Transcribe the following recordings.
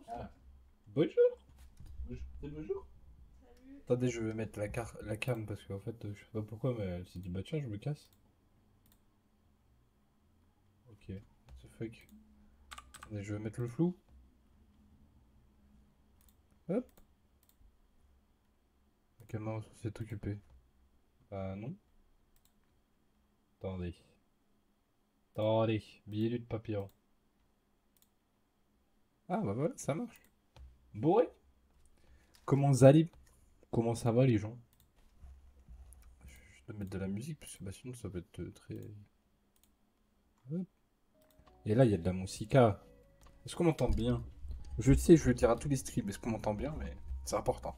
Ah, bonjour. C'est bonjour. Attendez, je vais mettre la cam parce qu'en fait, je sais pas pourquoi, mais elle s'est dit bah tiens, je me casse. Ok, what the fuck. Attendez, je vais mettre le flou. Hop. La caméra s'est occupée. Bah non. Attendez. Attendez. Billet de papillon. Ah bah voilà, ça marche. Bourré. Comment vous allez? Comment ça va les gens? Je vais mettre de la musique parce que bah, sinon ça va être très. Hop. Et là, il y a de la musica. Est-ce qu'on m'entend bien? Je sais, je veux dire à tous les streams, est-ce qu'on m'entend bien? Mais c'est important.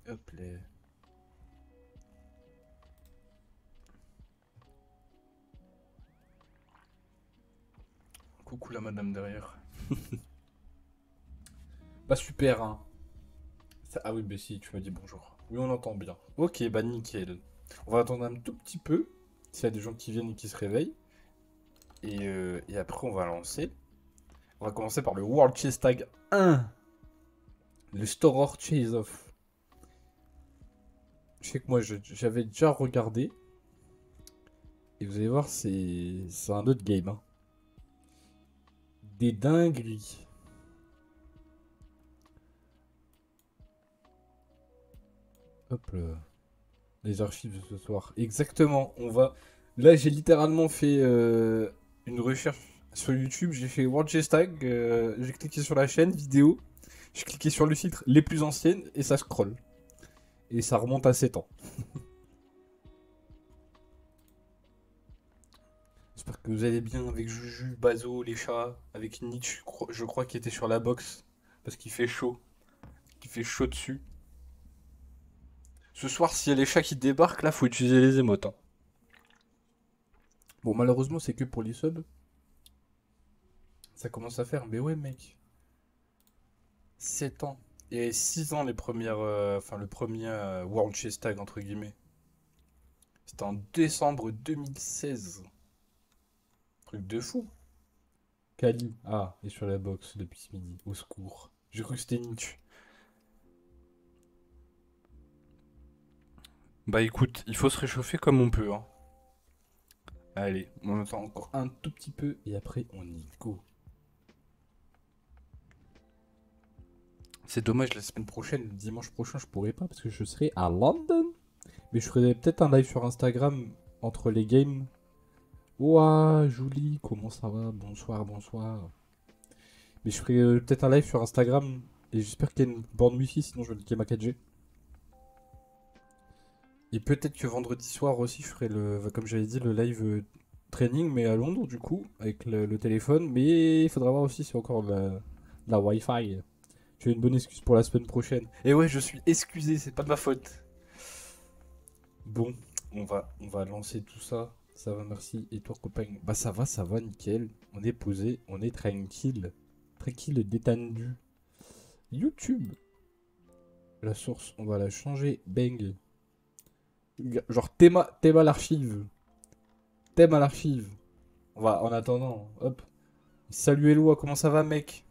Hop les. Coucou la madame derrière. Bah super hein. Ah oui bah si, tu m'as dit bonjour. Oui on entend bien. Ok bah nickel. On va attendre un tout petit peu. S'il y a des gens qui viennent et qui se réveillent. Et après on va lancer. On va commencer par le World Chase Tag 1. Le Store Chase Off. Je sais que moi j'avais déjà regardé. Et vous allez voir c'est un autre game hein. Des dingueries. Hop là. Les archives de ce soir. Exactement. On va. Là, j'ai littéralement fait une recherche sur YouTube. J'ai fait World Chess Tag. J'ai cliqué sur la chaîne vidéo. J'ai cliqué sur le titre les plus anciennes et ça scroll. Et ça remonte à 7 ans. J'espère que vous allez bien avec Juju, Bazo, les chats, avec Nietzsche, je crois qu'il était sur la box. Parce qu'il fait chaud. Il fait chaud dessus. Ce soir, s'il y a les chats qui débarquent, là, faut utiliser les émotes. Hein. Bon, malheureusement, c'est que pour les subs. Ça commence à faire. Mais ouais, mec. 7 ans. Et 6 ans les premières. Enfin, le premier World Chess Tag, entre guillemets. C'était en décembre 2016. Truc de fou. Kali. Ah, est sur la box depuis ce midi. Au secours. J'ai cru que c'était Nietzsche. Bah écoute, il faut se réchauffer comme on peut. Hein. Allez, on attend encore un tout petit peu et après on y go. C'est dommage, la semaine prochaine, le dimanche prochain, je pourrai pas parce que je serai à London. Mais je ferai peut-être un live sur Instagram entre les games. Ouah, Julie, comment ça va? Bonsoir, bonsoir. Mais je ferai peut-être un live sur Instagram. Et j'espère qu'il y a une borne wifi, sinon je vais niquer ma 4G. Et peut-être que vendredi soir aussi, je ferai comme j'avais dit, le live training, mais à Londres du coup, avec le téléphone. Mais il faudra voir aussi si encore la Wi-Fi. J'ai une bonne excuse pour la semaine prochaine. Et ouais, je suis excusé, c'est pas de ma faute. Bon, on va lancer tout ça. Ça va, merci. Et toi, copain? Bah ça va, nickel. On est posé, on est tranquille. Tranquille, détendu. YouTube. La source, on va la changer. Bang. Genre thème à l'archive. Thème à l'archive. On va, en attendant, hop. Salut Eloi, comment ça va, mec?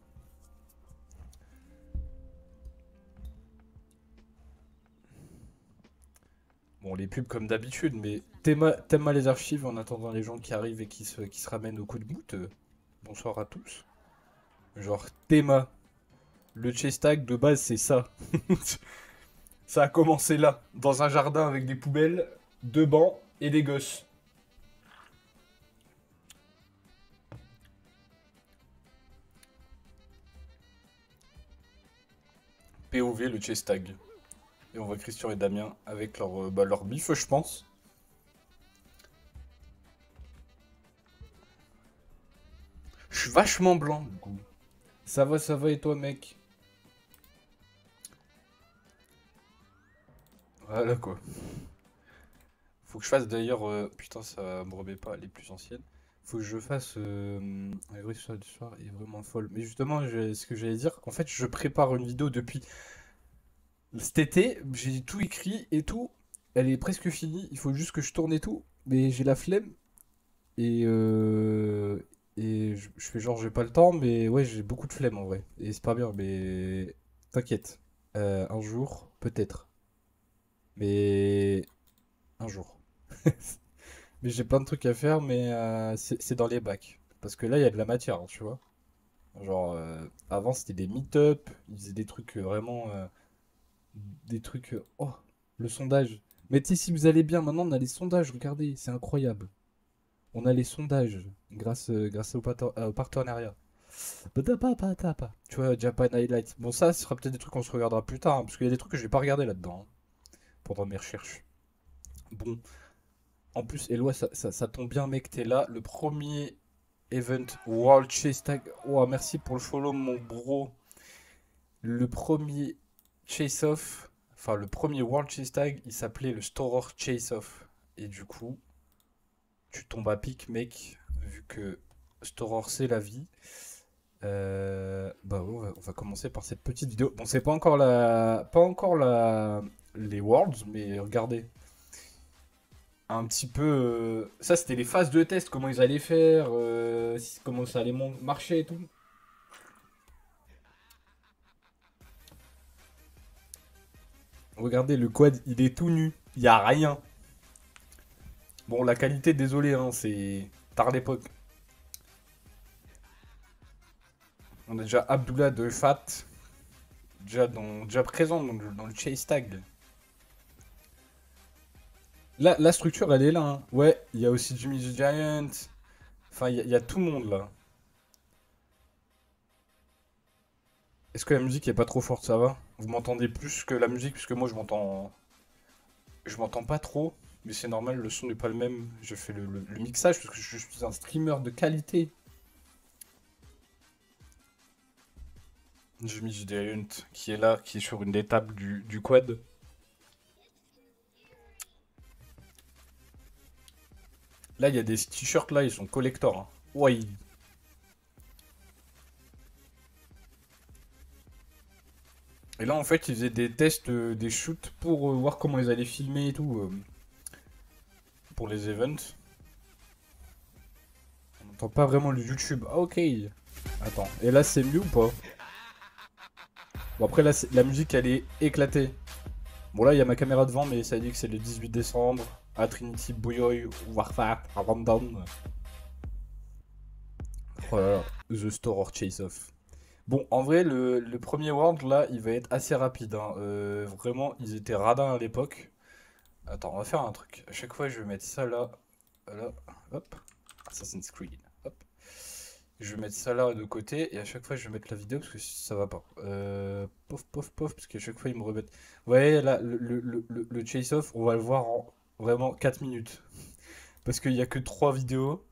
Bon, les pubs comme d'habitude, mais thème à les archives en attendant les gens qui arrivent et qui se ramènent au coup de boot. Bonsoir à tous. Genre, Théma. Le chase tag de base, c'est ça. Ça a commencé là, dans un jardin avec des poubelles, deux bancs et des gosses. POV, le chase tag. Et on voit Christian et Damien avec leur bif, je pense. Je suis vachement blanc, du coup. Ça va et toi, mec? Voilà quoi. Faut que je fasse d'ailleurs. Putain, ça me remet pas les plus anciennes. Faut que je fasse. La vraie histoire du soir est vraiment folle. Mais justement, ce que j'allais dire, en fait, je prépare une vidéo depuis cet été. J'ai tout écrit et tout. Elle est presque finie. Il faut juste que je tourne et tout. Mais j'ai la flemme. Et, je fais genre, j'ai pas le temps, mais ouais, j'ai beaucoup de flemme en vrai. Et c'est pas bien, mais t'inquiète. Un jour, peut-être. Mais un jour. Mais j'ai plein de trucs à faire, mais c'est dans les bacs. Parce que là, il y a de la matière, hein, tu vois. Genre, avant, c'était des meet-up, ils faisaient des trucs vraiment. Des trucs. Oh, le sondage. Mais tu sais, si vous allez bien, maintenant, on a les sondages, regardez, c'est incroyable. On a les sondages grâce au partenariat. Patapa. Tu vois, Japan Highlights. Bon, ça, ce sera peut-être des trucs qu'on se regardera plus tard, hein, parce qu'il y a des trucs que je vais pas regarder là-dedans, hein, pendant mes recherches. Bon, en plus, Eloi, ça tombe bien, mec, t'es là. Le premier event World Chase Tag. Oh, merci pour le follow, mon bro. Le premier Chase Off, enfin, le premier World Chase Tag, il s'appelait le Storer Chase Off. Et du coup, tu tombes à pic, mec, vu que Storer, c'est la vie. Bah ouais, on va commencer par cette petite vidéo. Bon, c'est pas encore les Worlds, mais regardez. Un petit peu. Ça, c'était les phases de test, comment ils allaient faire, comment ça allait marcher et tout. Regardez, le quad, il est tout nu. Il y a rien. Bon, la qualité, désolé, hein, c'est tard l'époque. On a déjà Abdullah de Fat, déjà présent dans le chase tag. Là, la structure, elle est là, hein. Ouais, il y a aussi Jimmy the Giant. Enfin, il y a tout le monde là. Est-ce que la musique est pas trop forte, ça va? Vous m'entendez plus que la musique, puisque moi je m'entends pas trop, mais c'est normal, le son n'est pas le même. Je fais le mixage parce que je suis un streamer de qualité. Jimmy the Giant qui est là, qui est sur une des tables du quad. Là, il y a des t-shirts là, ils sont collector, hein. Ouais. Et là, en fait, ils faisaient des tests, des shoots pour voir comment ils allaient filmer et tout pour les events. On n'entend pas vraiment le YouTube. Ah, ok. Attends. Et là, c'est mieux ou pas? Bon, après, là, la musique, elle est éclatée. Bon, là, il y a ma caméra devant, mais ça dit que c'est le 18 décembre à Trinity Bouyoy Warfare à Random. Oh là là, The Store or Chase Off. Bon, en vrai, le premier World, là, il va être assez rapide, hein. Vraiment, ils étaient radins à l'époque. Attends, on va faire un truc. À chaque fois, je vais mettre ça là. Là, hop. Assassin's Creed. Hop. Je vais mettre ça là de côté et à chaque fois je vais mettre la vidéo parce que ça va pas. Pof, parce qu'à chaque fois ils me remettent. Vous voyez là, le chase-off, on va le voir en vraiment 4 minutes. Parce qu'il y a que 3 vidéos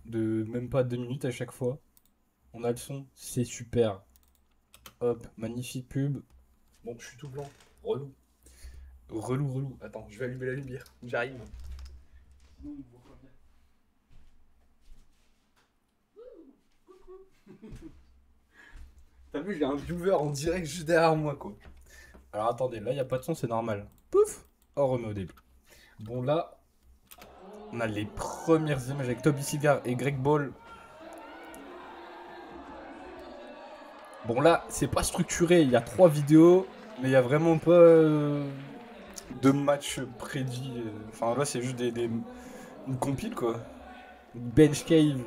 de même pas 2 minutes à chaque fois. On a le son, c'est super. Hop, magnifique pub. Bon, je suis tout blanc. Relou. Relou. Attends, je vais allumer la lumière. J'arrive. T'as vu, j'ai un viewer en direct juste derrière moi, quoi. Alors attendez, là, il n'y a pas de son, c'est normal. Pouf. On remet au début. Bon, là, on a les premières images avec Toby Cigar et Greg Ball. Bon, là, c'est pas structuré. Il y a 3 vidéos, mais il y a vraiment pas de match prédit. Enfin, là, c'est juste une compile, quoi. Bench Cave.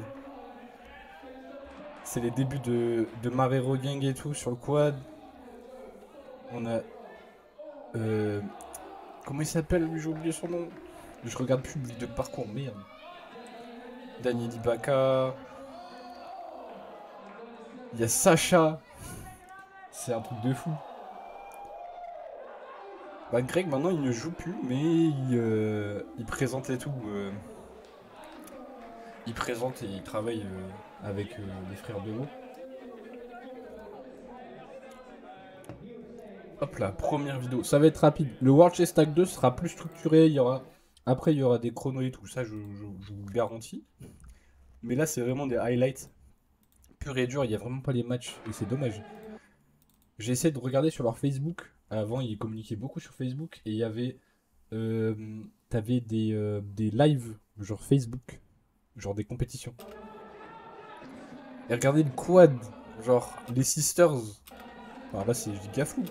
C'est les débuts de Marrero Gang et tout sur le quad. On a. euh, comment il s'appelle, lui? J'ai oublié son nom. Je regarde plus le vidéo de parcours, merde. Daniel Ibaka. Il y a Sacha. C'est un truc de fou. Bah, Greg, maintenant, il ne joue plus, mais il présente et tout. Il présente et il travaille avec les frères de haut. Hop là, première vidéo. Ça va être rapide. Le World Chess Tag 2 sera plus structuré. Après, il y aura des chronos et tout. Ça, je vous le garantis. Mais là, c'est vraiment des highlights pur et dur. Il n'y a vraiment pas les matchs. Et c'est dommage. J'ai essayé de regarder sur leur Facebook. Avant, ils communiquaient beaucoup sur Facebook. Et il y avait. T'avais des lives, genre Facebook. genre des compétitions. Et regardez le quad, genre les Sisters. Alors là, c'est giga flou.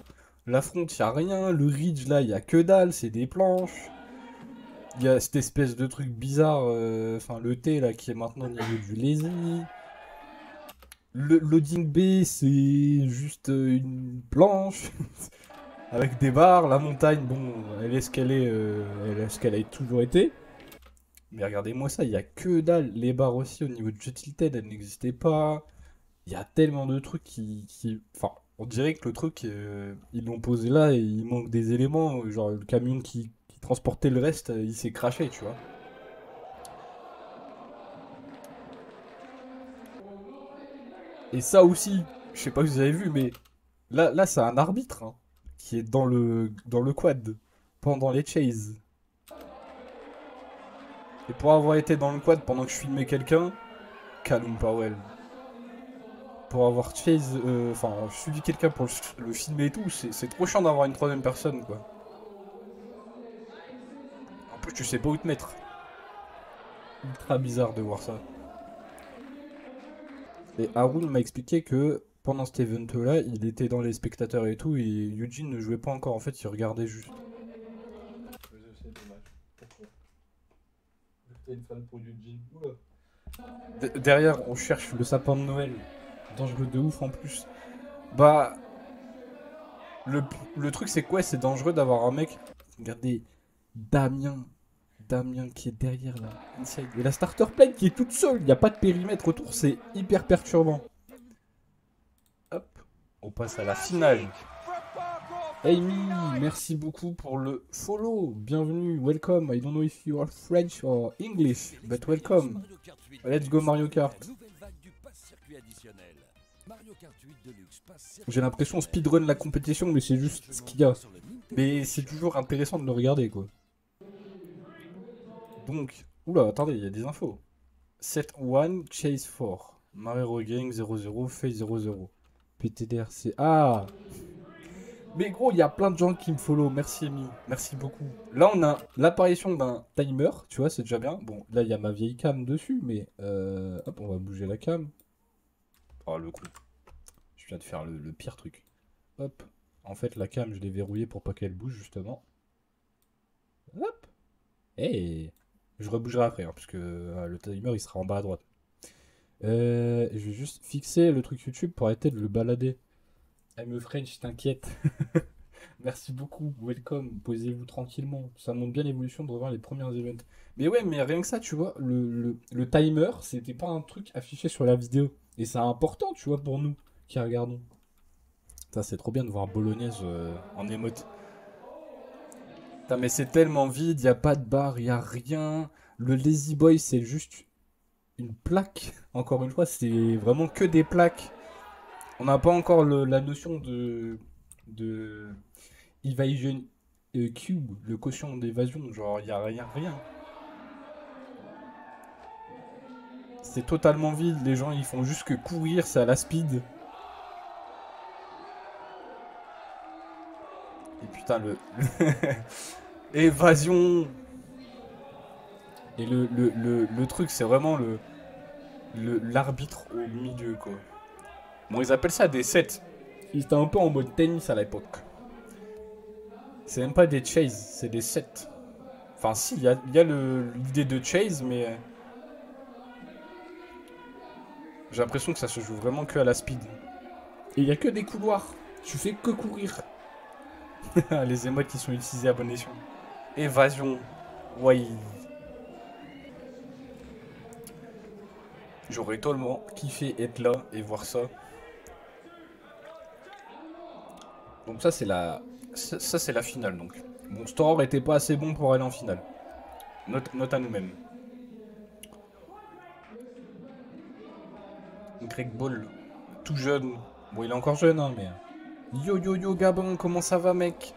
La front, y a rien. Le ridge, là, y a que dalle, c'est des planches. Il y a cette espèce de truc bizarre, enfin le T là qui est maintenant au niveau du lazy. Le loading B, c'est juste une planche avec des barres. La montagne, bon, elle est ce qu'elle est, elle est ce qu'elle a toujours été. Mais regardez-moi ça, il y a que dalle. Les barres aussi au niveau de Jet Tilted, elles n'existaient pas. Il y a tellement de trucs Enfin, on dirait que le truc, ils l'ont posé là et il manque des éléments. Genre le camion qui transportait le reste, il s'est craché, tu vois. Et ça aussi, je sais pas si vous avez vu, mais là c'est un arbitre hein, qui est dans le quad pendant les chases. Et pour avoir été dans le quad pendant que je filmais quelqu'un, Callum Powell. Pour avoir chase, enfin, suivi quelqu'un pour le filmer et tout, c'est trop chiant d'avoir une troisième personne, quoi. En plus, tu sais pas où te mettre. Ultra bizarre de voir ça. Et Haroun m'a expliqué que pendant cet event-là, il était dans les spectateurs et tout, et Eugene ne jouait pas encore, en fait, il regardait juste. C'est dommage. Pourquoi? T'es une fan pour Eugene. Oula. Derrière, on cherche le sapin de Noël. Dangereux de ouf en plus. Bah, le, le truc c'est quoi? C'est dangereux d'avoir un mec. Regardez, Damien. Damien qui est derrière là. Inside. Et la starter plane qui est toute seule. Il n'y a pas de périmètre autour. C'est hyper perturbant. Hop. On passe à la finale. Amy, merci beaucoup pour le follow. Bienvenue, welcome. I don't know if you are French or English, but welcome. Let's go Mario Kart. J'ai l'impression speedrun la compétition, mais c'est juste ce qu'il y a. Mais c'est toujours intéressant de le regarder, quoi. Donc, oula, attendez, il y a des infos. Set 1, Chase 4. Mario Gang 00, Face 00. PTDRC. Ah! Mais gros, il y a plein de gens qui me follow. Merci, Amy. Merci beaucoup. Là, on a l'apparition d'un timer. Tu vois, c'est déjà bien. Bon, là, il y a ma vieille cam dessus, mais... hop, on va bouger la cam. Oh, le coup. Je viens de faire le pire truc. Hop. En fait, la cam, je l'ai verrouillée pour pas qu'elle bouge, justement. Hop. Hey. Je rebougerai après, hein, parce que le timer, il sera en bas à droite. Je vais juste fixer le truc YouTube pour arrêter de le balader. I'm French, t'inquiète. Merci beaucoup, welcome, posez-vous tranquillement. Ça montre bien l'évolution de revoir les premiers events. Mais ouais, mais rien que ça, tu vois, le timer, c'était pas un truc affiché sur la vidéo. Et c'est important, tu vois, pour nous qui regardons. Ça, c'est trop bien de voir Bolognaise en émote. Putain, mais c'est tellement vide, y a pas de barre, y a rien. Le Lazy Boy, c'est juste une plaque. Encore une fois, c'est vraiment que des plaques. On n'a pas encore la notion de Evasion Cube, le quotient d'évasion. Genre, il n'y a rien, rien. C'est totalement vide. Les gens, ils font juste que courir, c'est à la speed. Et putain, évasion. Et le truc, c'est vraiment l'arbitre au milieu, quoi. Bon, ils appellent ça des sets. Ils étaient un peu en mode tennis à l'époque. C'est même pas des chases, c'est des sets. Enfin, si, il y a l'idée de chase, mais... j'ai l'impression que ça se joue vraiment que à la speed. Et il y a que des couloirs. Tu fais que courir. Les émotes qui sont utilisées à bon escient. Évasion. Ouais. J'aurais tellement kiffé être là et voir ça. Donc ça, c'est ça, c'est la finale, donc. Bon, Store était pas assez bon pour aller en finale. Note à nous-mêmes. Greg Ball, tout jeune. Bon, il est encore jeune, hein, mais... Yo, yo, yo, Gabin, comment ça va, mec?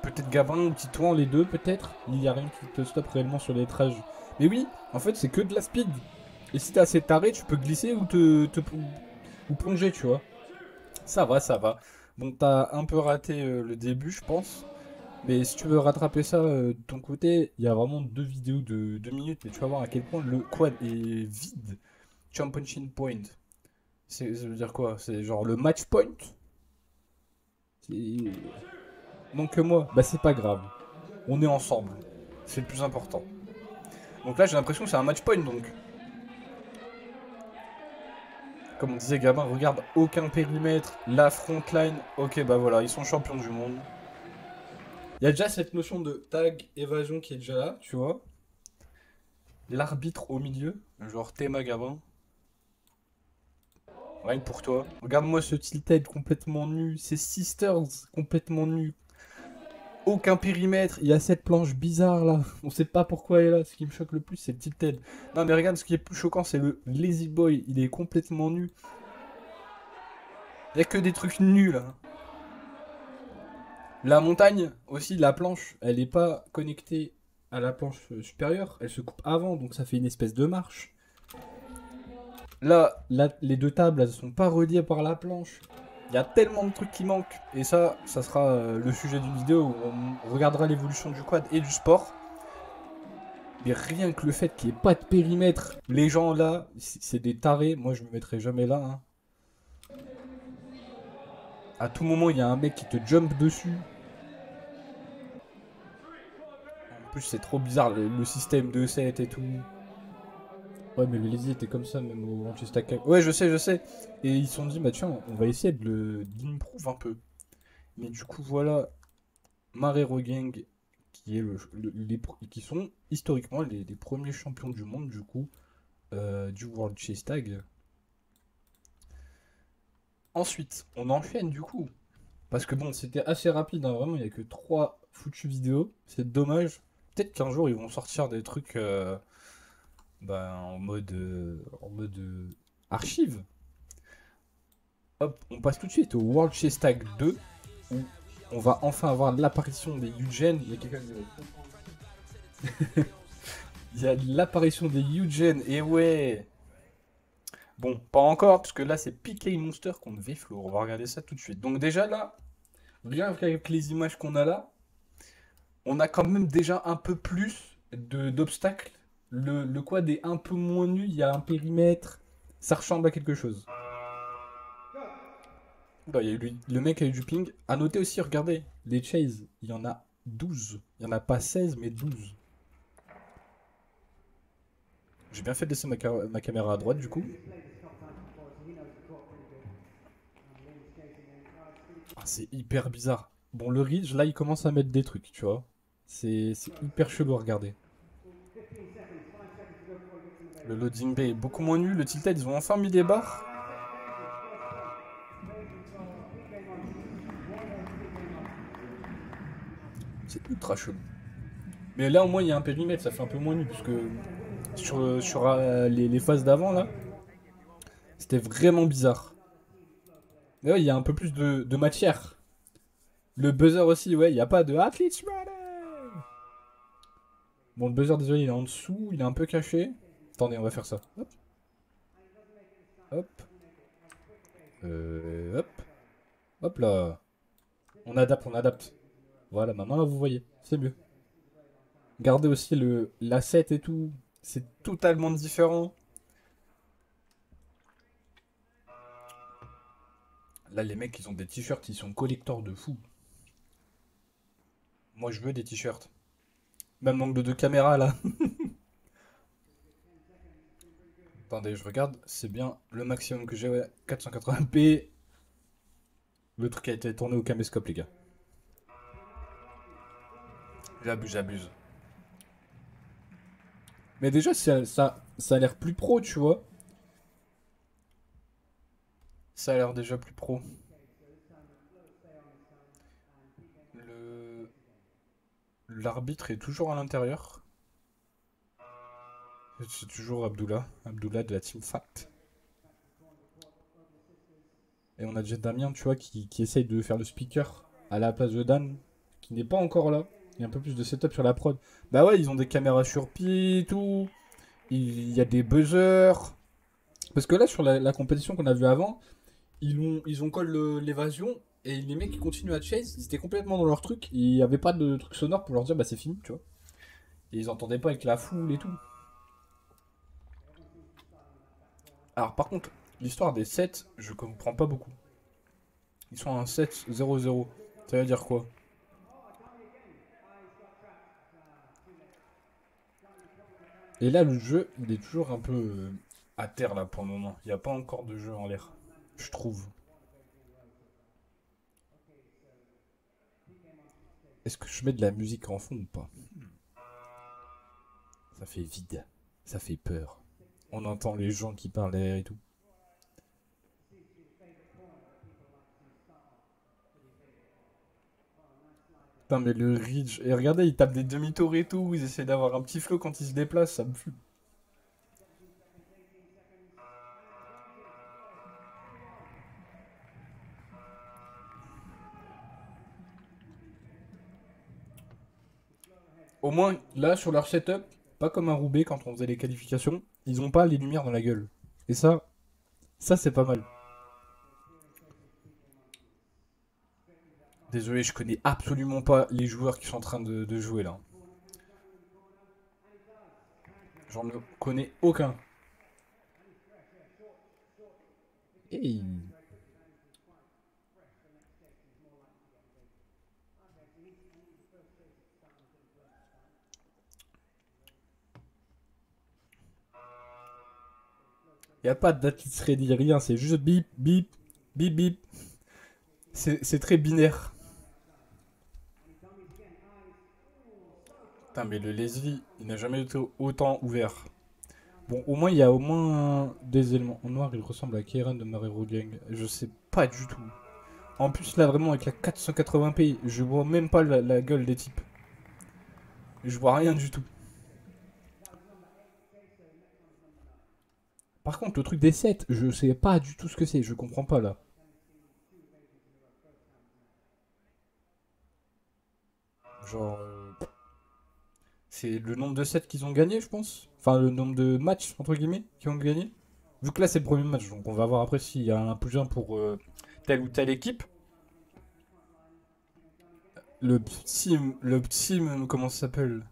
Peut-être Gabin ou Titouan, les deux, peut-être. Il n'y a rien qui te stoppe réellement sur les lettrages. Mais oui, en fait, c'est que de la speed. Et si t'es assez taré, tu peux glisser ou ou plonger, tu vois. Ça va, ça va. Bon, t'as un peu raté le début, je pense. Mais si tu veux rattraper ça de ton côté, il y a vraiment 2 vidéos de 2 minutes, mais tu vas voir à quel point le quad est vide. Championship point. Ça veut dire quoi? C'est genre le match point? C'est- Donc que moi, bah c'est pas grave. On est ensemble. C'est le plus important. Donc là, j'ai l'impression que c'est un match point, donc. Comme on disait, Gabin, regarde, aucun périmètre, la frontline. Ok, bah voilà, ils sont champions du monde. Il y a déjà cette notion de tag, évasion qui est déjà là, tu vois. L'arbitre au milieu, genre Théma Gabin. Rien que pour toi. Regarde-moi ce tilted complètement nu. Ces sisters complètement nus. Aucun périmètre. Il y a cette planche bizarre là. On sait pas pourquoi elle est là. Ce qui me choque le plus, c'est le tilted. Non, mais regarde, ce qui est plus choquant, c'est le lazy boy. Il est complètement nu. Il y a que des trucs nus là. La montagne aussi, la planche, elle n'est pas connectée à la planche supérieure. Elle se coupe avant, donc ça fait une espèce de marche. Là, les 2 tables, elles sont pas reliées par la planche. Il y a tellement de trucs qui manquent. Et ça sera le sujet d'une vidéo où on regardera l'évolution du quad et du sport. Mais rien que le fait qu'il n'y ait pas de périmètre, les gens là, c'est des tarés. Moi, je me mettrai jamais là. Hein. À tout moment, il y a un mec qui te jump dessus. En plus, c'est trop bizarre le système de set et tout. Ouais, mais le Lazy était comme ça, même au Manchester Cup. Ouais, je sais. Et ils se sont dit, bah tiens, on va essayer de l'improve un peu. Mais du coup, voilà, Marrero Gang, qui, est qui sont historiquement les premiers champions du monde, du coup, du World Chase Tag. Ensuite, on enchaîne, du coup. Parce que bon, c'était assez rapide, hein, vraiment, il n'y a que 3 foutues vidéos. C'est dommage. Peut-être qu'un jour, ils vont sortir des trucs bah, en mode archive. Hop, on passe tout de suite au World Chase Tag 2, où on va enfin avoir l'apparition des Eugen. Il y a quelqu'un qui... Il y a l'apparition des Eugen, et ouais. Bon, pas encore, parce que là, c'est PK Monster contre V-Flow. On va regarder ça tout de suite. Donc déjà là, rien qu'avec les images qu'on a là, on a quand même déjà un peu plus d'obstacles. Le quad est un peu moins nu, il y a un périmètre, ça ressemble à quelque chose. Bah, il y a eu le mec a eu du ping. À noter aussi, regardez, les chases, il y en a 12. Il n'y en a pas 16, mais 12. J'ai bien fait de laisser ma caméra à droite, du coup. Ah, c'est hyper bizarre. Bon, le Ridge, là, il commence à mettre des trucs, tu vois. C'est hyper chelou à regarder. Le loading bay est beaucoup moins nul. Le tilted, ils ont enfin mis des barres. C'est ultra chelou. Mais là, au moins, il y a un périmètre, ça fait un peu moins nul, parce que sur les phases d'avant, là, c'était vraiment bizarre. Mais ouais, il y a un peu plus de matière. Le buzzer aussi, ouais, il n'y a pas de Athletes Running. Bon, le buzzer, désolé, il est en dessous, il est un peu caché. Attendez, on va faire ça. Hop. Hop. Hop. Hop là. On adapte, on adapte. Voilà, maintenant là, vous voyez. C'est mieux. Gardez aussi l'asset et tout. C'est totalement différent. Là, les mecs, ils ont des t-shirts, ils sont collecteurs de fou. Moi, je veux des t-shirts. Même angle de caméra, là. Attendez, je regarde. C'est bien le maximum que j'ai, ouais. 480p. Le truc a été tourné au caméscope, les gars. J'abuse, j'abuse. Mais déjà, ça a l'air plus pro, tu vois. Ça a l'air déjà plus pro. Le... L'arbitre est toujours à l'intérieur. C'est toujours Abdullah. Abdullah de la Team Fact. Et on a déjà Damien, tu vois, qui essaye de faire le speaker à la place de Dan, qui n'est pas encore là. Il y a un peu plus de setup sur la prod. Bah ouais, ils ont des caméras sur pied et tout. Il y a des buzzers. Parce que là, sur la compétition qu'on a vue avant, ils ont collé l'évasion Et les mecs qui continuent à chase, ils étaient complètement dans leur truc. Il n'y avait pas de truc sonore pour leur dire bah c'est fini, tu vois. Et ils entendaient pas avec la foule et tout. Alors par contre, l'histoire des 7, je comprends pas beaucoup. Ils sont à un 7-0-0. Ça veut dire quoi? Et là, le jeu, il est toujours un peu à terre là pour le moment. Il n'y a pas encore de jeu en l'air, je trouve. Est-ce que je mets de la musique en fond ou pas? Ça fait vide. Ça fait peur. On entend les gens qui parlent derrière et tout. Putain, mais le Ridge. Et regardez, ils tapent des demi-tours et tout. Ils essaient d'avoir un petit flow quand ils se déplacent. Ça me fume. Au moins, là, sur leur setup, pas comme un Roubaix quand on faisait les qualifications, ils ont pas les lumières dans la gueule. Et ça c'est pas mal. Désolé, je connais absolument pas les joueurs qui sont en train de jouer là. J'en ne connais aucun. Hey. Y a pas de date ready, rien, c'est juste bip, bip, bip, bip. C'est très binaire. Putain, mais le Leslie, il n'a jamais été autant ouvert. Bon, au moins, il y a au moins des éléments. En noir, il ressemble à Kieran de Marero Gang. Je sais pas du tout. En plus, là, vraiment, avec la 480p, je vois même pas la gueule des types. Je vois rien du tout. Par contre, le truc des 7, je sais pas du tout ce que c'est. Je comprends pas, là. Genre... c'est le nombre de sets qu'ils ont gagné, je pense. Enfin, le nombre de matchs, entre guillemets, qu'ils ont gagné. Vu que là, c'est le premier match, donc on va voir après s'il y a un plus un pour telle ou telle équipe. Le petit, comment ça s'appelle?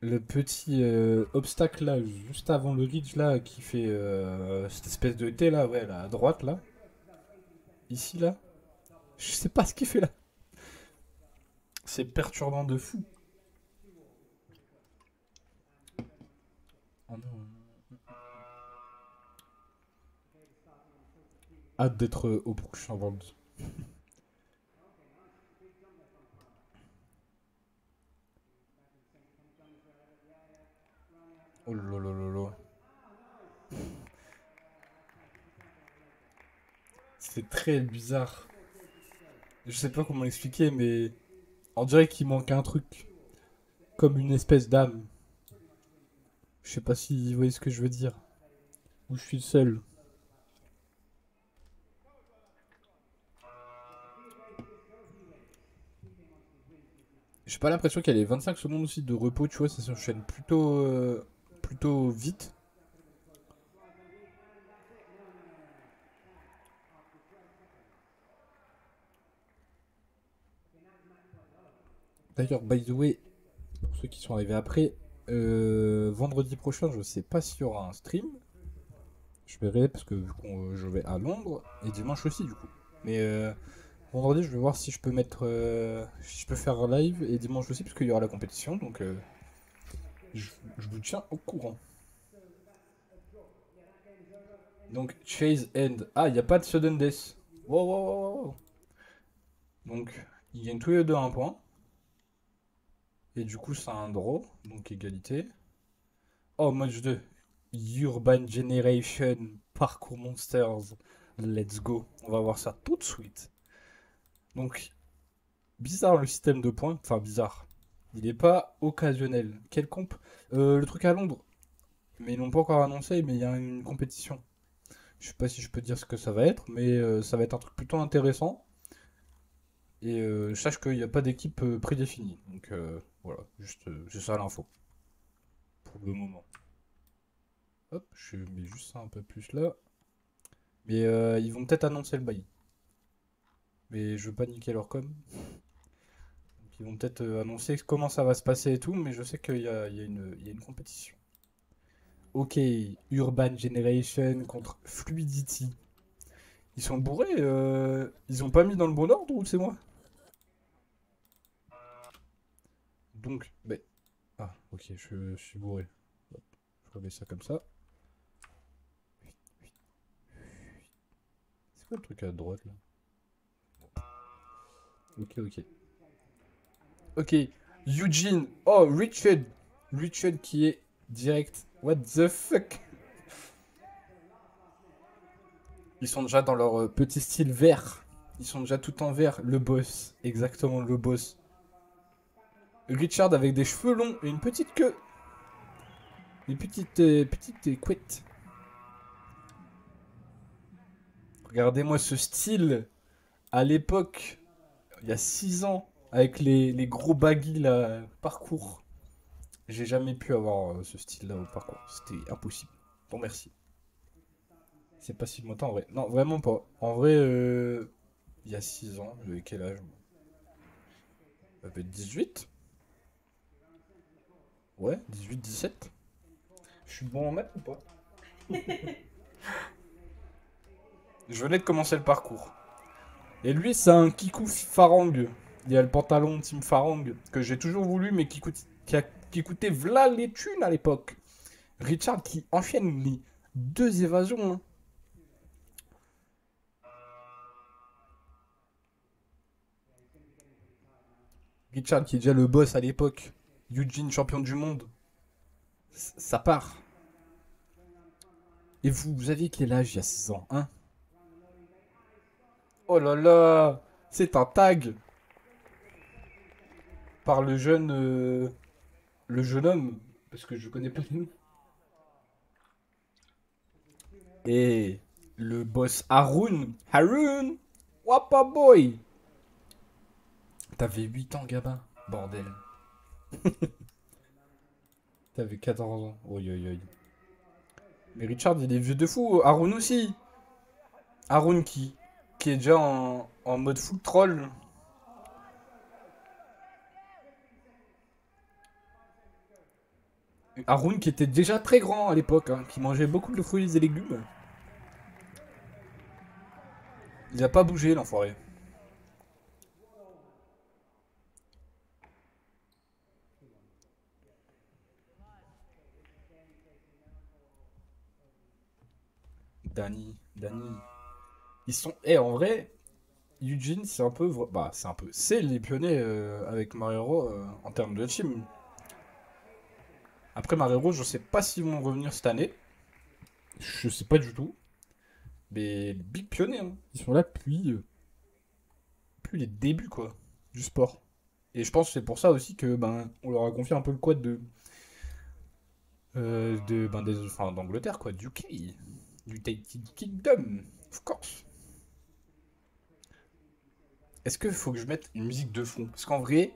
Le petit obstacle là, juste avant le ridge là, qui fait cette espèce de T là, ouais, là, à droite là. Ici là. Je sais pas ce qu'il fait là. C'est perturbant de fou. Oh non. Hâte d'être au prochain World. Oh là là là là. C'est très bizarre. Je sais pas comment l'expliquer, mais on dirait qu'il manque un truc. Comme une espèce d'âme. Je sais pas si vous voyez ce que je veux dire. Ou je suis le seul. J'ai pas l'impression qu'il y a les 25 secondes aussi de repos, tu vois, ça s'enchaîne plutôt vite. D'ailleurs, by the way, pour ceux qui sont arrivés après, vendredi prochain, je sais pas s'il y aura un stream. Je verrai parce que vu qu'on je vais à Londres et dimanche aussi du coup. Mais vendredi, je vais voir si je peux mettre, si je peux faire un live et dimanche aussi parce qu'il y aura la compétition. Donc je vous tiens au courant. Donc Chase End. Ah, il n'y a pas de sudden death. Wow, wow, wow, wow. Donc ils gagnent tous les deux un point. Et du coup, c'est un draw. Donc égalité. Oh, match 2. Urban Generation Parkour Monsters. Let's go. On va voir ça tout de suite. Donc, bizarre le système de points. Enfin, bizarre. Il n'est pas occasionnel. Quelle comp? Le truc à Londres. Mais ils n'ont pas encore annoncé, mais il y a une compétition. Je sais pas si je peux dire ce que ça va être, mais ça va être un truc plutôt intéressant. Et sache qu'il n'y a pas d'équipe prédéfinie. Donc voilà, juste c'est ça l'info. Pour le moment. Hop, je mets juste ça un peu plus là. Mais ils vont peut-être annoncer le bail. Mais je veux pas niquer leur com. Donc, ils vont peut-être annoncer comment ça va se passer et tout, mais je sais qu'il y a une compétition. Ok, Urban Generation contre Fluidity. Ils sont bourrés, ils ont pas mis dans le bon ordre ou c'est moi? Donc, ben... Ah, ok, je suis bourré. Hop, je remets ça comme ça. C'est quoi le truc à droite là? Ok, ok. Ok, Eugene. Oh, Richard. Richard qui est direct. What the fuck? Ils sont déjà dans leur petit style vert. Ils sont déjà tout en vert. Le boss. Exactement, le boss. Richard avec des cheveux longs et une petite queue. Une petite couette. Regardez-moi ce style à l'époque, il y a 6 ans, avec les gros baggy là, parcours. J'ai jamais pu avoir ce style-là au parcours. C'était impossible. Bon, merci. C'est pas si longtemps en vrai. Non, vraiment pas. En vrai, il y a 6 ans, j'avais quel âge moi? J'avais 18. Ouais, 18, 17. Je suis bon en maths ou pas? Je venais de commencer le parcours. Et lui, c'est un Kikou Farang. Il y a le pantalon Team Farang que j'ai toujours voulu, mais qui coûtait v'là les thunes à l'époque. Richard qui enchaîne les 2 évasions, hein. Richard qui est déjà le boss à l'époque. Eugene, champion du monde. Ça part. Et vous aviez quel âge il y a 6 ans, hein? Oh là là, c'est un tag par le jeune homme, parce que je connais pas le nom. Et le boss Haroun. Haroun! Wapa boy! T'avais 8 ans, Gabin. Bordel. T'avais 14 ans. Oi, oi, oi. Mais Richard, il est vieux de fou. Haroun aussi. Haroun qui est déjà en mode full troll. Haroun qui était déjà très grand à l'époque, hein, qui mangeait beaucoup de fruits et légumes. Il a pas bougé, l'enfoiré. Danny. Ils sont. Eh, en vrai, Eugene, c'est un peu. Bah, c'est un peu. C'est les pionniers avec Marrero en termes de team. Après Marrero, je sais pas s'ils vont revenir cette année. Je sais pas du tout. Mais big pionniers, hein. Ils sont là depuis les débuts, quoi, du sport. Et je pense que c'est pour ça aussi que ben on leur a confié un peu le quad enfin, d'Angleterre, quoi, du UK, du United Kingdom, of course. Est-ce qu'il faut que je mette une musique de fond? Parce qu'en vrai,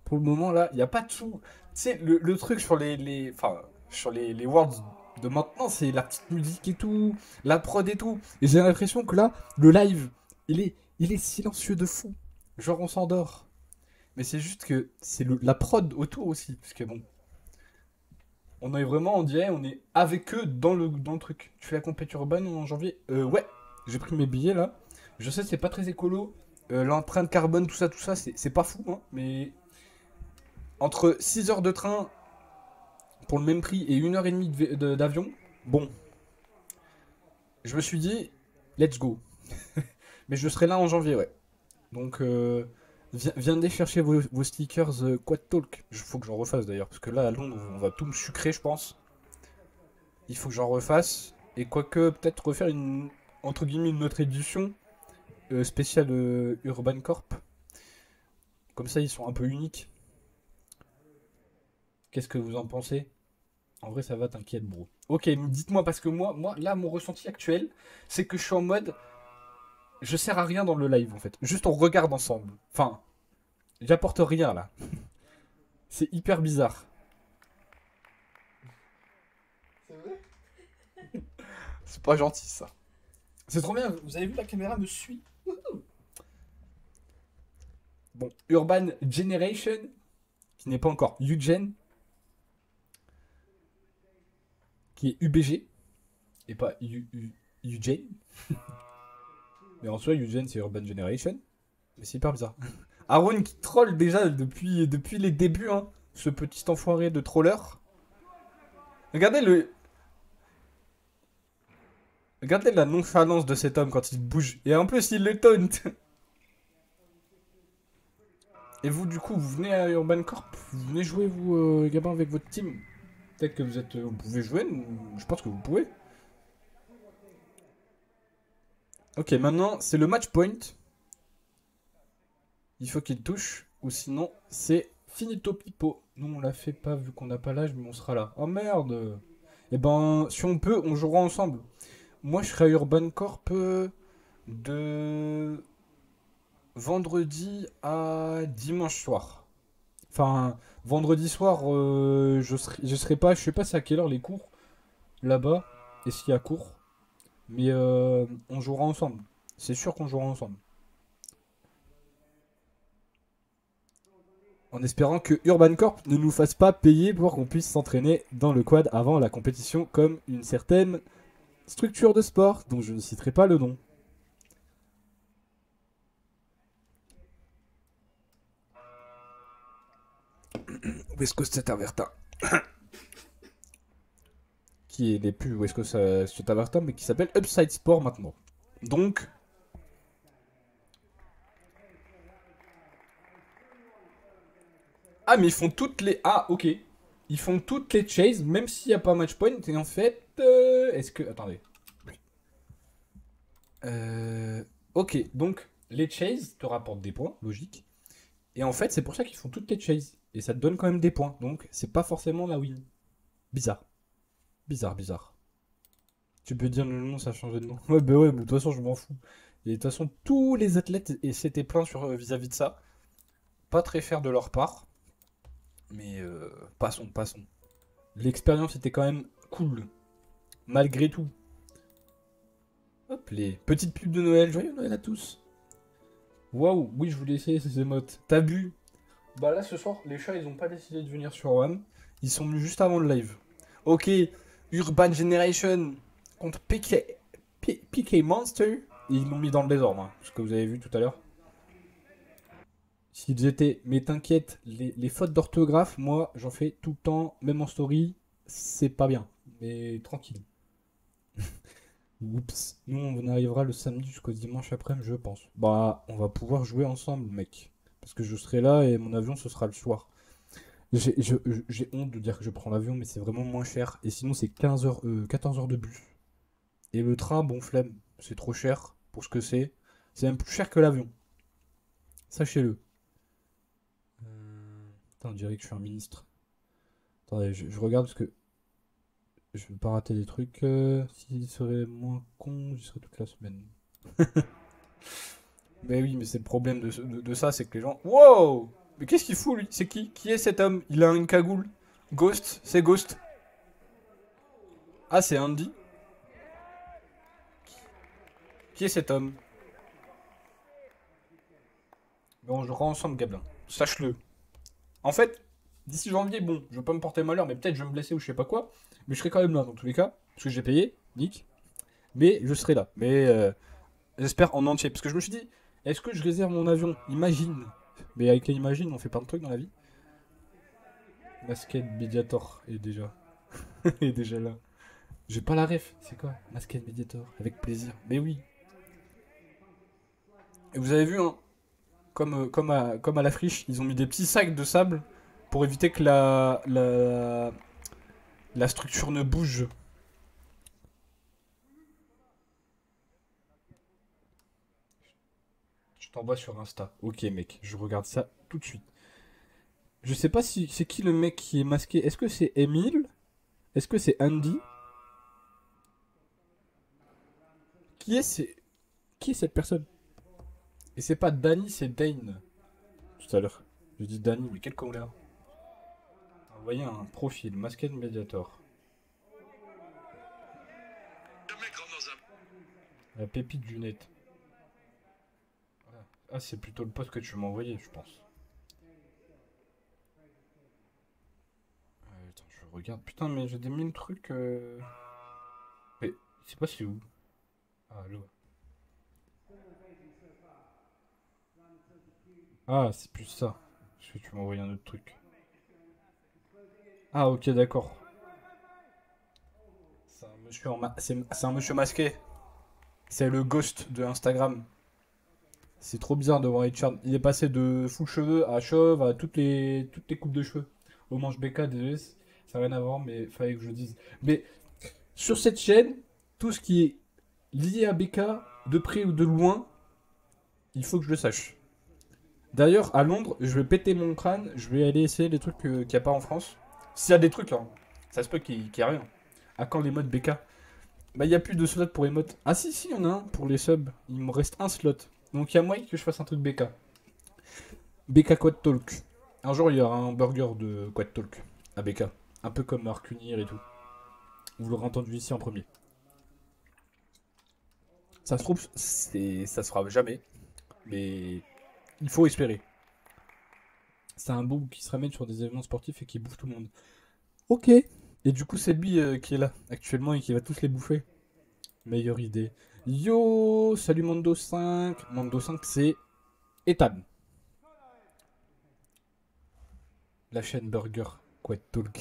pour le moment là, il n'y a pas de sous. Tu sais, le truc sur enfin, sur les words de maintenant, c'est la petite musique et tout, la prod et tout. Et j'ai l'impression que là, le live, il est silencieux de fond. Genre on s'endort. Mais c'est juste que c'est la prod autour aussi. Parce que bon, on est vraiment, on dirait, on est avec eux dans le truc. Tu fais la compète urbaine en janvier? Ouais, j'ai pris mes billets là. Je sais, c'est pas très écolo. L'empreinte carbone, tout ça, c'est pas fou, hein. Mais entre 6 heures de train pour le même prix et 1 heure et demie d'avion, bon, je me suis dit, let's go. Mais je serai là en janvier, ouais. Donc, viendez chercher vos stickers Quad Talk. Il faut que j'en refasse d'ailleurs, parce que là, à Londres, on va tout me sucrer, je pense. Il faut que j'en refasse. Et quoique, peut-être refaire entre guillemets, une autre édition spéciale Urban Corp. Comme ça, ils sont un peu uniques. Qu'est-ce que vous en pensez? En vrai, ça va, t'inquiète, bro. Ok, dites-moi, parce que moi, là, mon ressenti actuel, c'est que je suis en mode, je sers à rien dans le live, en fait. Juste on regarde ensemble. Enfin, j'apporte rien, là. C'est hyper bizarre. C'est vrai? C'est pas gentil, ça. C'est trop bien, vous avez vu, la caméra me suit. Bon, Urban Generation, qui n'est pas encore Ugen, qui est UBG, et pas Ugen. Mais en soi, Ugen, c'est Urban Generation. Mais c'est hyper bizarre. Aaron qui troll déjà depuis les débuts, hein. Ce petit enfoiré de troller. Regardez le... Regardez la nonchalance de cet homme quand il bouge. Et en plus, il le taunt. Et vous, du coup, vous venez à Urban Corp, vous venez jouer, vous, Gabin, avec votre team. Peut-être que vous pouvez jouer, je pense que vous pouvez. Ok, maintenant, c'est le match point. Il faut qu'il touche, ou sinon, c'est finito pipo. Nous, on l'a fait pas, vu qu'on n'a pas l'âge, mais on sera là. Oh merde. Eh ben, si on peut, on jouera ensemble. Moi, je serai à Urban Corp de vendredi à dimanche soir. Enfin, vendredi soir, je serai pas, je sais pas c'est à quelle heure les cours là-bas, et s'il y a cours, mais on jouera ensemble. C'est sûr qu'on jouera ensemble. En espérant que Urban Corp ne nous fasse pas payer pour qu'on puisse s'entraîner dans le quad avant la compétition, comme une certaine structure de sport dont je ne citerai pas le nom. West Coast Averta. Qui n'est plus West Coast Averta, mais qui s'appelle Upside Sport maintenant. Donc, ah, mais ils font toutes les... Ah, ok. Ils font toutes les chases, même s'il n'y a pas match point. Et en fait, est-ce que... Attendez. Ok, donc les chases te rapportent des points, logique. Et en fait, c'est pour ça qu'ils font toutes les chases. Et ça te donne quand même des points. Donc, c'est pas forcément la win. Bizarre. Bizarre, bizarre. Tu peux dire le nom, ça a changé de nom. Ouais, bah ouais, mais de toute façon, je m'en fous. Et de toute façon, tous les athlètes s'étaient plaints vis-à-vis de ça. Pas très fair de leur part. Mais passons, passons. L'expérience était quand même cool. Malgré tout. Hop, les petites pubs de Noël. Joyeux Noël à tous. Waouh, oui, je voulais essayer ces émotes. T'as bu? Bah là, ce soir, les chats, ils ont pas décidé de venir sur WAM. Ils sont venus juste avant le live. Ok, Urban Generation contre PK Monster. Et ils l'ont mis dans le désordre, hein, ce que vous avez vu tout à l'heure. S'ils étaient... Mais t'inquiète, les fautes d'orthographe, moi, j'en fais tout le temps, même en story. C'est pas bien, mais tranquille. Oups. Nous, on arrivera le samedi jusqu'au dimanche après-midi, je pense. Bah, on va pouvoir jouer ensemble, mec. Parce que je serai là et mon avion, ce sera le soir. J'ai honte de dire que je prends l'avion, mais c'est vraiment moins cher. Et sinon, c'est 15 heures, 14 heures de bus. Et le train, bon, flemme. C'est trop cher pour ce que c'est. C'est même plus cher que l'avion. Sachez-le. Putain, on dirait que je suis un ministre. Attendez, je regarde parce que je veux pas rater des trucs. S'il serait moins con, j'y serais toute la semaine. Mais oui, mais c'est le problème de ça, c'est que les gens... Wow! Mais qu'est-ce qu'il fout, lui? C'est qui? Qui est cet homme? Il a une cagoule. Ghost? C'est Ghost. Ah, c'est Andy. Qui est cet homme? Bon, on jouera ensemble, Gablin. Sache-le. En fait, d'ici janvier, bon, je veux pas me porter malheur, mais peut-être je vais me blesser ou je sais pas quoi. Mais je serai quand même là, dans tous les cas. Parce que j'ai payé, nick. Mais je serai là. Mais j'espère en entier. Parce que je me suis dit, est-ce que je réserve mon avion? Imagine. Mais avec les imagine, on fait plein de trucs dans la vie. Masked Mediator est déjà. est déjà là. J'ai pas la ref. C'est quoi? Masked Mediator. Avec plaisir. Mais oui. Et vous avez vu, hein, comme à la friche, ils ont mis des petits sacs de sable pour éviter que la structure ne bouge. Je t'envoie sur Insta. Ok, mec, je regarde ça tout de suite. Je sais pas si c'est qui le mec qui est masqué. Est-ce que c'est Emile? Est-ce que c'est Andy? Qui est, qui est cette personne? Et c'est pas Danny, c'est Dane. Tout à l'heure. Je dis Danny, mais quelle colère. Envoyer un profil, Masked Mediator. La pépite du net. Ah, c'est plutôt le post que tu m'as envoyé, je pense. Attends, je regarde. Putain, mais j'ai des mille trucs. Mais c'est pas c'est où. Ah, là. Ah, c'est plus ça. Parce que tu m'as envoyé un autre truc. Ah, ok, d'accord. C'est un monsieur c'est un monsieur masqué. C'est le ghost de Instagram. C'est trop bizarre de voir Richard. Il est passé de full cheveux à chauve à toutes les coupes de cheveux. Au manche BK, désolé, ça n'a rien à voir, mais fallait que je le dise. Mais sur cette chaîne, tout ce qui est lié à BK, de près ou de loin, il faut que je le sache. D'ailleurs, à Londres, je vais péter mon crâne, je vais aller essayer les trucs qu'il n'y a pas en France. S'il y a des trucs, hein. Ça se peut qu'il n'y ait rien. À quand les modes BK? Bah, il n'y a plus de slot pour les modes. Ah, si, il y en a un pour les subs. Il me reste un slot. Donc, il y a moyen que je fasse un truc BK. BK Quad Talk. Un jour, il y aura un burger de Quad Talk à BK. Un peu comme Arcunir et tout. Vous l'aurez entendu ici en premier. Ça se trouve, ça se fera jamais. Mais il faut espérer. C'est un bout qui se ramène sur des événements sportifs et qui bouffe tout le monde. Ok. Et du coup, c'est lui qui est là actuellement et qui va tous les bouffer. Meilleure idée. Yo, salut Mando 5. Mando 5, c'est Ethan. La chaîne Burger Quad Talk.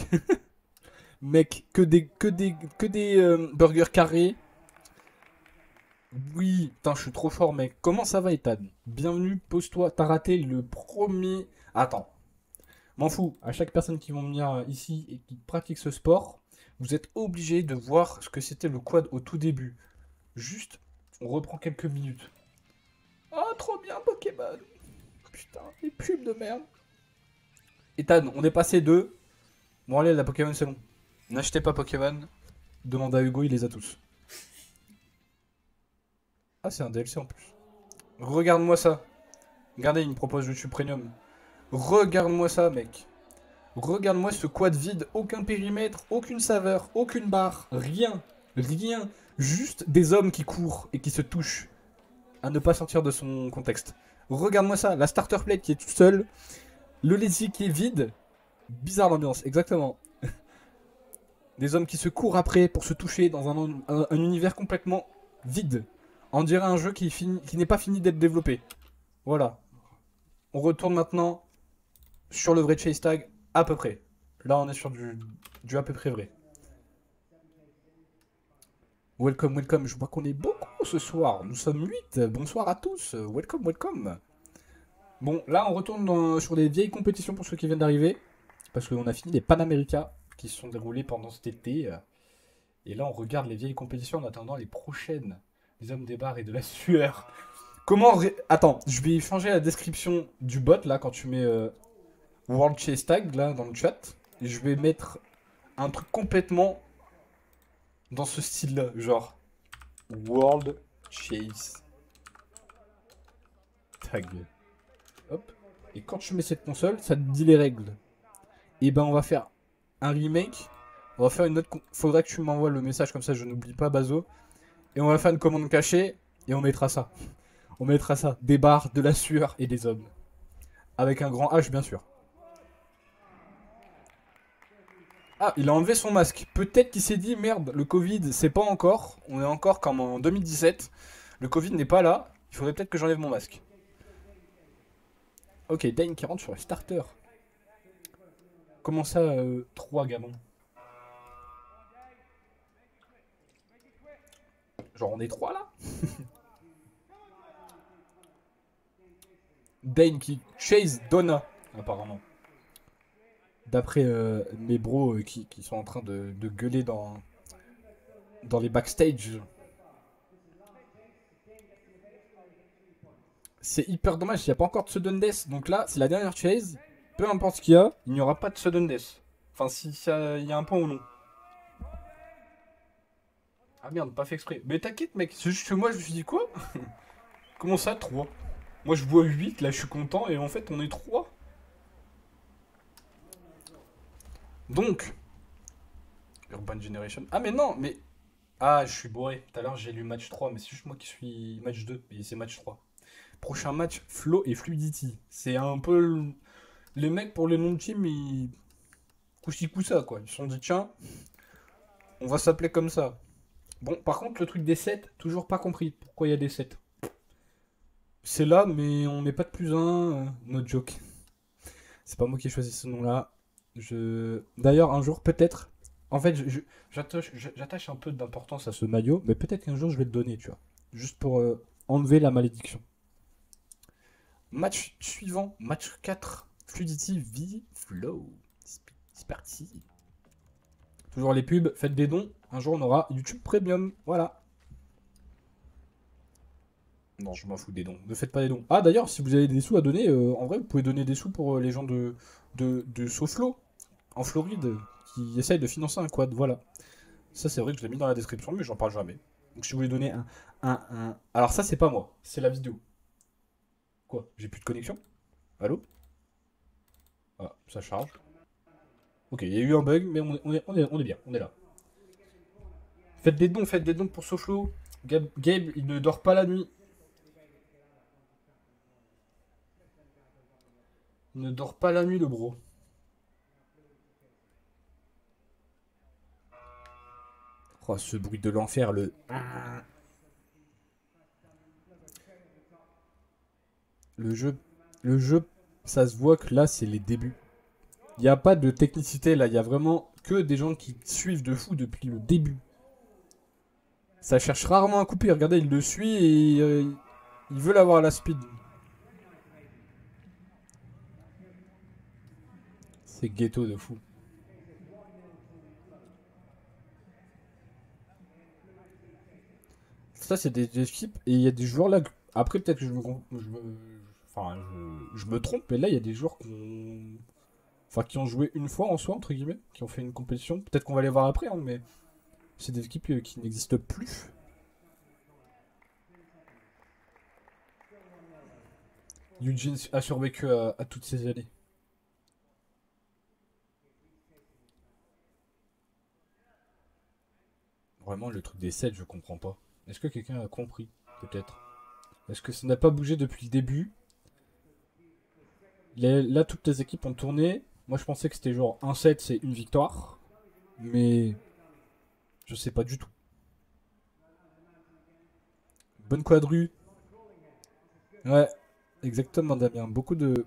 Mec, que des burgers carrés. Oui, putain, je suis trop fort, mec. Comment ça va, Ethan? Bienvenue, pose-toi. T'as raté le premier. Attends, m'en fous. À chaque personne qui va venir ici et qui pratique ce sport, vous êtes obligé de voir ce que c'était le quad au tout début. Juste, on reprend quelques minutes. Oh, trop bien, Pokémon. Putain, les pubs de merde. Ethan, on est passé de. Bon, allez, la Pokémon, c'est bon. N'achetez pas Pokémon. Demande à Hugo, il les a tous. Ah, c'est un DLC en plus. Regarde-moi ça. Regardez, il me propose YouTube Premium. Regarde-moi ça, mec. Regarde-moi ce quad vide. Aucun périmètre, aucune saveur, aucune barre. Rien. Rien. Juste des hommes qui courent et qui se touchent. À ne pas sortir de son contexte. Regarde-moi ça. La starter plate qui est toute seule. Le lazy qui est vide. Bizarre l'ambiance, exactement. Des hommes qui se courent après pour se toucher dans un univers complètement vide. On dirait un jeu qui n'est pas fini d'être développé. Voilà. On retourne maintenant sur le vrai chase tag, à peu près. Là, on est sur du à peu près vrai. Welcome, welcome. Je vois qu'on est beaucoup ce soir. Nous sommes 8. Bonsoir à tous. Welcome, welcome. Bon, là, on retourne sur les vieilles compétitions pour ceux qui viennent d'arriver. Parce qu'on a fini les Panamérica qui se sont déroulés pendant cet été. Et là, on regarde les vieilles compétitions en attendant les prochaines. Les hommes des bars et de la sueur. Attends, je vais changer la description du bot, là, quand tu mets World Chase Tag, là, dans le chat. Et je vais mettre un truc complètement dans ce style-là, genre World Chase Tag. Hop. Et quand tu mets cette console, ça te dit les règles. Et ben, on va faire un remake. On va faire une autre. Faudrait que tu m'envoies le message, comme ça je n'oublie pas, Bazo. Et on va faire une commande cachée. Et on mettra ça. On mettra ça. Des barres, de la sueur et des hommes. Avec un grand H, bien sûr. Ah, il a enlevé son masque. Peut-être qu'il s'est dit, merde, le Covid, c'est pas encore. On est encore comme en 2017. Le Covid n'est pas là. Il faudrait peut-être que j'enlève mon masque. Ok, Dane qui rentre sur le starter. Comment ça, 3 gamins? Genre, on est 3 là? Dane qui chase Donna, apparemment. D'après mes bros qui sont en train de gueuler dans les backstage. C'est hyper dommage, il n'y a pas encore de sudden death. Donc là, c'est la dernière chase. Peu importe ce qu'il y a, il n'y aura pas de sudden death. Enfin, si il y a un point ou non. Ah merde, pas fait exprès. Mais t'inquiète, mec, c'est juste que moi, je me suis dit quoi? Comment ça, 3? Moi, je vois 8, là, je suis content, et en fait, on est 3. Donc, Urban Generation. Ah, mais non, mais. Ah, je suis bourré. Tout à l'heure, j'ai lu match 3, mais c'est juste moi qui suis match 2, et c'est match 3. Prochain match, Flow et Fluidity. C'est un peu... Les mecs, pour les noms de team, ils... Couchi-coussa, quoi. Ils se sont dit, tiens, on va s'appeler comme ça. Bon, par contre, le truc des 7, toujours pas compris. Pourquoi il y a des 7. C'est là, mais on met pas de plus un. No joke. C'est pas moi qui ai choisi ce nom-là. D'ailleurs, un jour, peut-être... En fait, j'attache un peu d'importance à ce maillot, mais peut-être qu'un jour, je vais le donner, tu vois. Juste pour enlever la malédiction. Match suivant, match 4. Fluidity v Flow. C'est parti. Toujours les pubs, faites des dons. Un jour, on aura YouTube Premium. Voilà. Non, je m'en fous des dons. Ne faites pas des dons. Ah, d'ailleurs, si vous avez des sous à donner, en vrai, vous pouvez donner des sous pour les gens de SoFlo, en Floride, qui essayent de financer un quad. Voilà. Ça, c'est vrai que je l'ai mis dans la description, mais j'en parle jamais. Donc, si vous voulez donner un... Alors, ça, c'est pas moi. C'est la vidéo. Quoi? J'ai plus de connexion? Allô? Ah, ça charge. Ok, il y a eu un bug, mais on est bien. On est là. Faites des dons pour SoFlo. Gabe, il ne dort pas la nuit. Il ne dort pas la nuit, le bro. Oh, ce bruit de l'enfer, le... Le jeu... Le jeu, ça se voit que là, c'est les débuts. Il n'y a pas de technicité, là. Il y a vraiment que des gens qui suivent de fou depuis le début. Ça cherche rarement à couper. Regardez, il le suit et... il veut l'avoir à la speed. C'est ghetto de fou. Ça, c'est des équipes. Et il y a des joueurs là. Après, peut-être que enfin, je me trompe. Mais là, il y a des joueurs qui ont joué une fois en soi, entre guillemets. Qui ont fait une compétition. Peut-être qu'on va les voir après, hein, mais c'est des équipes qui n'existent plus. Eugene a survécu à toutes ces années. Vraiment, le truc des 7, je comprends pas. Est-ce que quelqu'un a compris? Peut-être. Est-ce que ça n'a pas bougé depuis le début? Là, toutes les équipes ont tourné. Moi, je pensais que c'était genre un set, c'est une victoire. Mais je sais pas du tout. Bonne quadru. Ouais, exactement, Damien. Beaucoup de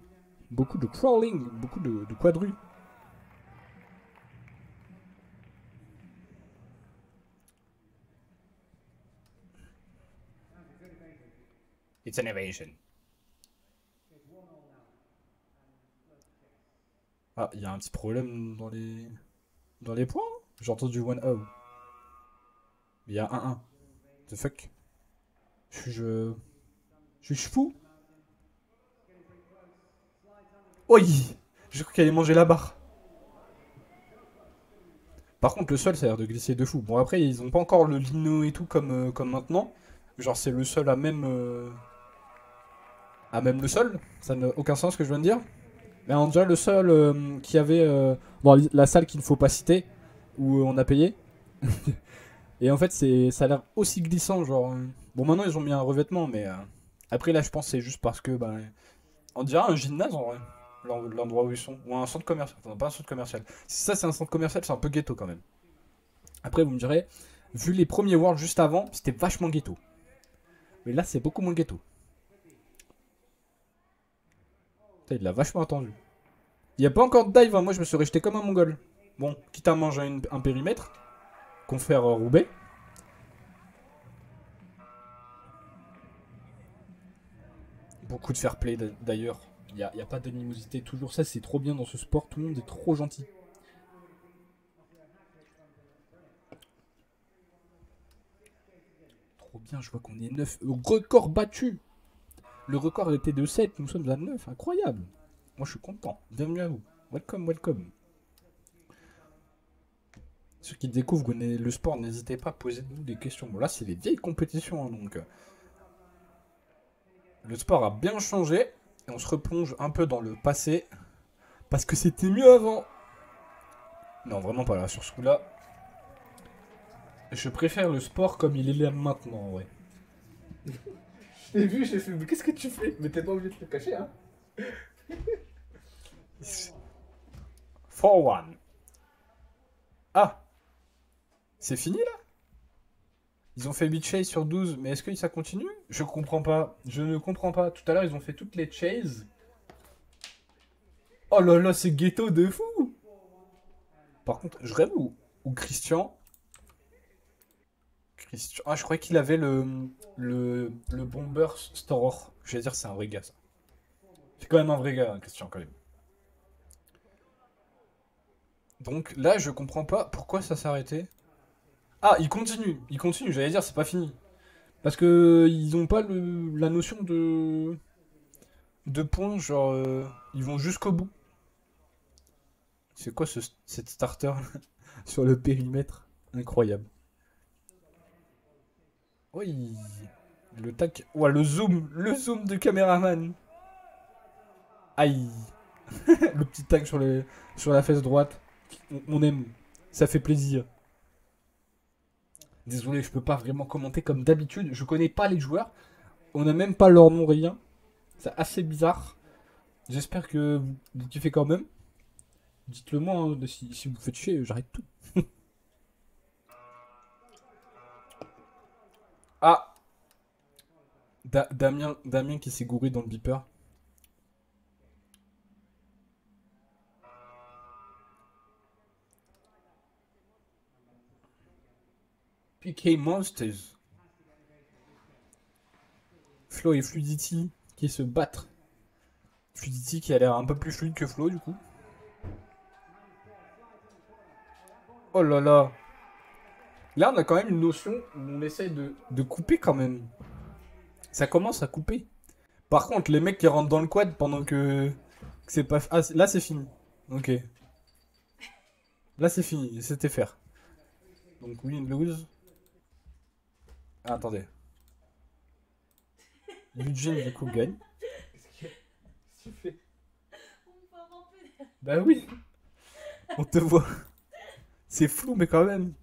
crawling, beaucoup de quadru. It's an evasion. Ah, il y a un petit problème dans les points. J'ai entendu 1-0. Il y a 1-1. The fuck? Je suis fou. Oui. J'ai cru qu'elle allait manger la barre. Par contre, le sol, ça a l'air de glisser de fou. Bon, après, ils ont pas encore le lino et tout comme maintenant. Genre, c'est le sol à même le sol. Ça n'a aucun sens ce que je viens de dire. Mais on dirait le sol qu'il y avait dans la salle qu'il ne faut pas citer, où on a payé. Et en fait, ça a l'air aussi glissant. Genre, bon, maintenant, ils ont mis un revêtement, mais après, là, je pense que c'est juste parce que. Bah, on dirait un gymnase en vrai. L'endroit où ils sont. Ou un centre commercial. Enfin, pas un centre commercial. Si ça, c'est un centre commercial, c'est un peu ghetto quand même. Après, vous me direz, vu les premiers Worlds juste avant, c'était vachement ghetto. Mais là, c'est beaucoup moins ghetto. Putain, il l'a vachement attendu. Il n'y a pas encore de dive, hein. Moi je me suis rejeté comme un mongol. Bon, quitte à manger un périmètre, confère Roubaix. Beaucoup de fair play d'ailleurs. Il n'y a pas d'animosité. Toujours ça, c'est trop bien dans ce sport. Tout le monde est trop gentil. Trop bien, je vois qu'on est 9. Record battu. Le record était de 7, nous sommes à 9. Incroyable. Moi je suis content. Bienvenue à vous. Welcome, welcome. Ceux qui découvrent le sport, n'hésitez pas à poser nous des questions. Bon là c'est les vieilles compétitions, hein, donc le sport a bien changé. Et on se replonge un peu dans le passé. Parce que c'était mieux avant. Non, vraiment pas là. Sur ce coup-là, je préfère le sport comme il est là maintenant, ouais. Je t'ai vu, j'ai fait, mais qu'est-ce que tu fais? Mais t'es pas obligé de te cacher, hein? 4-1. Ah, c'est fini là? Ils ont fait 8 chases sur 12, mais est-ce que ça continue? Je comprends pas. Je ne comprends pas. Tout à l'heure, ils ont fait toutes les chases. Oh là là, c'est ghetto de fou! Par contre, je rêve ou Christian. Christian. Ah, je croyais qu'il avait le Bomber Store. Je vais dire, c'est un vrai gars, ça. C'est quand même un vrai gars, hein, Christian, quand même. Donc là, je comprends pas pourquoi ça s'est arrêté. Ah, il continue, j'allais dire, c'est pas fini. Parce que ils ont pas la notion de points, genre, ils vont jusqu'au bout. C'est quoi cette starter sur le périmètre? Incroyable. Oui, le tac. Ouah, le zoom de caméraman. Aïe, le petit tac sur la fesse droite. On aime, ça fait plaisir. Désolé, je peux pas vraiment commenter comme d'habitude. Je connais pas les joueurs. On n'a même pas leur nom, rien. C'est assez bizarre. J'espère que vous kiffez quand même. Dites-le moi, hein, si vous faites chier, j'arrête tout. Ah, Damien qui s'est gouré dans le beeper. PK Monsters. Flo et Fluidity qui se battent. Fluidity qui a l'air un peu plus fluide que Flo du coup. Oh là là. Là on a quand même une notion où on essaye de couper quand même. Ça commence à couper. Par contre les mecs qui rentrent dans le quad pendant que c'est pas... Ah là c'est fini. Ok. Là c'est fini, c'était faire. Donc win, lose. Ah, attendez. Eugene du coup gagne. Qu'est-ce que tu fais? Bah oui, on te voit. C'est flou mais quand même.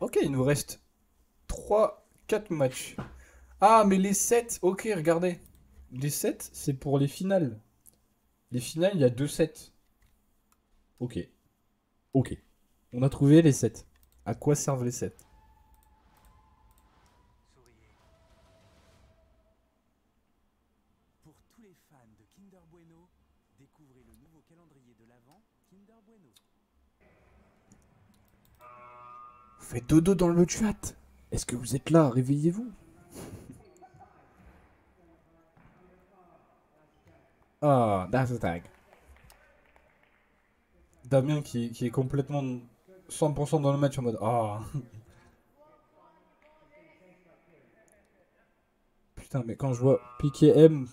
Ok, il nous reste 3, 4 matchs. Ah, mais les 7, ok, regardez. Les 7, c'est pour les finales. Les finales, il y a 2 sets. Ok, ok. On a trouvé les 7. À quoi servent les 7? Pour tous les fans de Kinder Bueno, découvrez le nouveau calendrier de l'Avent Kinder Bueno. Faites dodo dans le chat. Est-ce que vous êtes là? Réveillez-vous. Ah, that's a tag. Damien qui est complètement 100% dans le match en mode ah. Putain, mais quand je vois Piqué M,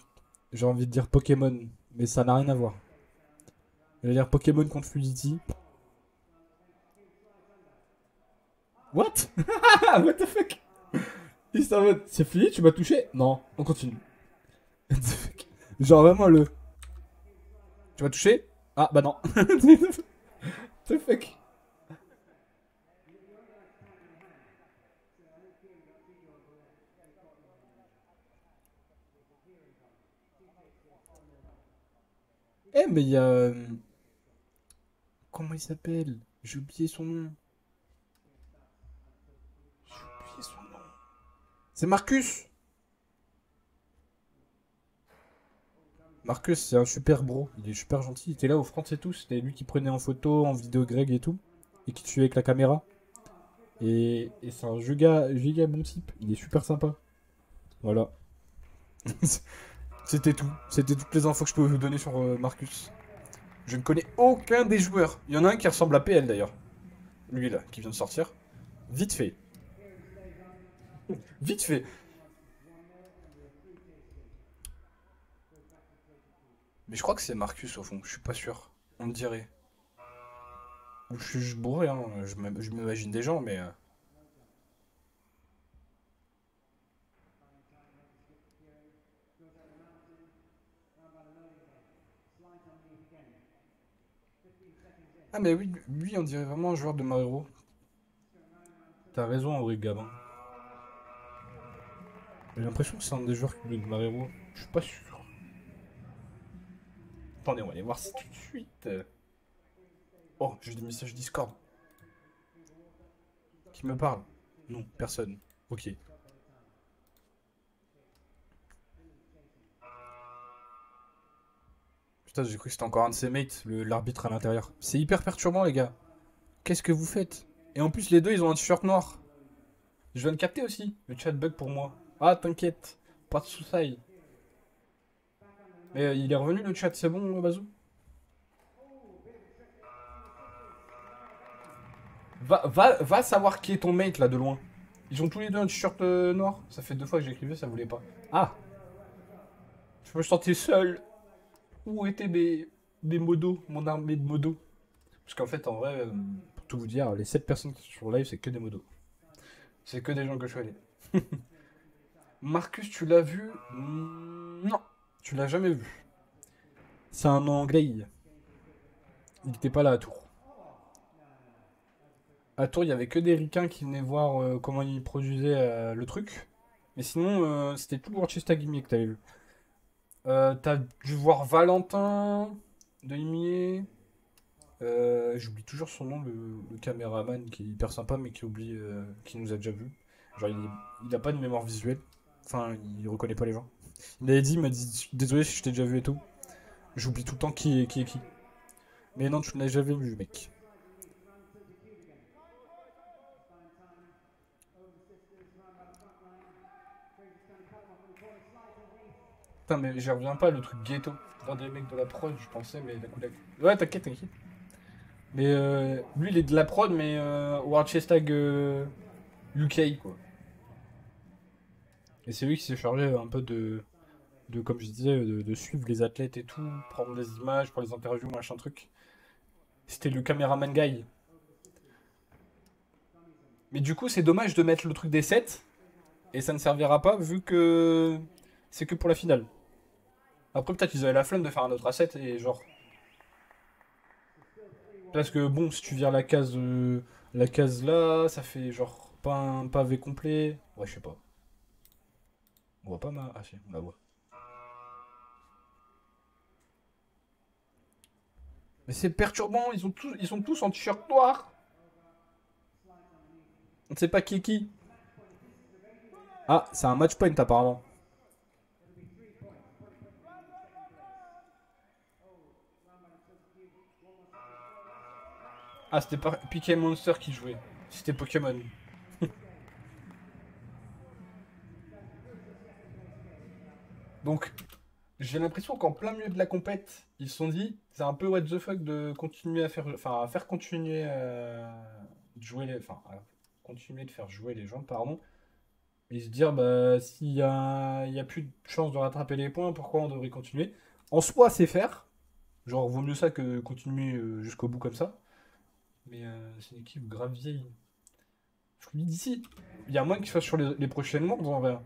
j'ai envie de dire Pokémon. Mais ça n'a rien à voir. Je veux dire Pokémon contre Fluidity. What? What the fuck? Il s'est en mode, c'est fini, tu m'as touché? Non, on continue. What the fuck? Genre vraiment le. Tu m'as touché? Ah bah non. What the fuck? Eh mais il y a. Comment il s'appelle? J'ai oublié son nom. J'ai oublié son nom. C'est Marcus! Marcus, c'est un super bro. Il est super gentil. Il était là au France et tout. C'était lui qui prenait en photo, en vidéo Greg et tout. Et qui te suivait avec la caméra. Et c'est un giga bon type. Il est super sympa. Voilà. C'était tout. C'était toutes les infos que je pouvais vous donner sur Marcus. Je ne connais aucun des joueurs. Il y en a un qui ressemble à PL d'ailleurs. Lui là, qui vient de sortir. Vite fait. Vite fait. Mais je crois que c'est Marcus au fond. Je suis pas sûr. On me dirait. Ou je suis juste bourré, hein. Je m'imagine des gens, mais. Ah, mais oui, lui, on dirait vraiment un joueur de Mario. T'as raison, Henri Gabin. J'ai l'impression que c'est un des joueurs qui de Marero. Je suis pas sûr. Attendez, on va aller voir ça tout de suite. Oh, j'ai des messages Discord. Qui me parle? Non, personne. Ok. Putain, j'ai cru que c'était encore un de ses mates, l'arbitre à l'intérieur. C'est hyper perturbant, les gars. Qu'est-ce que vous faites? Et en plus, les deux, ils ont un t-shirt noir. Je viens de capter aussi. Le chat bug pour moi. Ah, t'inquiète. Pas de soucis. Mais il est revenu le chat, c'est bon, Bazou? Va savoir qui est ton mate là de loin. Ils ont tous les deux un t-shirt noir. Ça fait 2 fois que j'écrivais, ça voulait pas. Ah! Je me sentais seul. Où étaient mes modos, mon armée de modos? Parce qu'en fait, en vrai, pour tout vous dire, les 7 personnes qui sont sur live, c'est que des modos. C'est que des gens que je connais. Marcus, tu l'as vu? Non, tu l'as jamais vu. C'est un anglais. Il n'était pas là à Tours. À Tours, il y avait que des ricains qui venaient voir comment ils produisaient le truc. Mais sinon, c'était tout le Worcester Gimmick que t'avais vu. T'as dû voir Valentin de Imier. J'oublie toujours son nom, le caméraman qui est hyper sympa, mais qui oublie, qui nous a déjà vu. Genre, il a pas de mémoire visuelle. Enfin, il reconnaît pas les gens. Il m'a dit désolé si je t'ai déjà vu et tout. J'oublie tout le temps qui est qui. Mais non, tu ne l'as jamais vu, mec. Putain, mais j'y reviens pas, le truc ghetto. Dans des mecs de la prod, je pensais, mais d'un coup, ouais, t'inquiète, t'inquiète. Mais lui, il est de la prod, mais World Chess Tag UK, quoi. Et c'est lui qui s'est chargé un peu comme je disais, de suivre les athlètes et tout, prendre des images pour les interviews, machin truc. C'était le caméraman guy. Mais du coup, c'est dommage de mettre le truc des 7 et ça ne servira pas vu que c'est que pour la finale. Après, peut-être qu'ils avaient la flemme de faire un autre A7 et genre. Parce que bon, si tu vires la case là, ça fait genre pas un pavé complet. Ouais, je sais pas. On voit pas ma. Ah si, on la voit. Mais c'est perturbant, ils sont tous en t-shirt noir. On ne sait pas qui est qui. Ah, c'est un match point apparemment. Ah, c'était pas Piquet Monster qui jouait. C'était Pokémon. Donc, j'ai l'impression qu'en plein milieu de la compète, ils se sont dit, c'est un peu what the fuck de continuer à faire, enfin, à faire continuer de jouer enfin, à continuer de faire jouer les gens, pardon, et se dire, bah, il y a plus de chance de rattraper les points, pourquoi on devrait continuer? En soi, c'est faire. Genre, vaut mieux ça que continuer jusqu'au bout comme ça. Mais c'est une équipe grave vieille. Je lui dis d'ici, il y a moins qu'il fasse sur les prochaines mondes en vrai.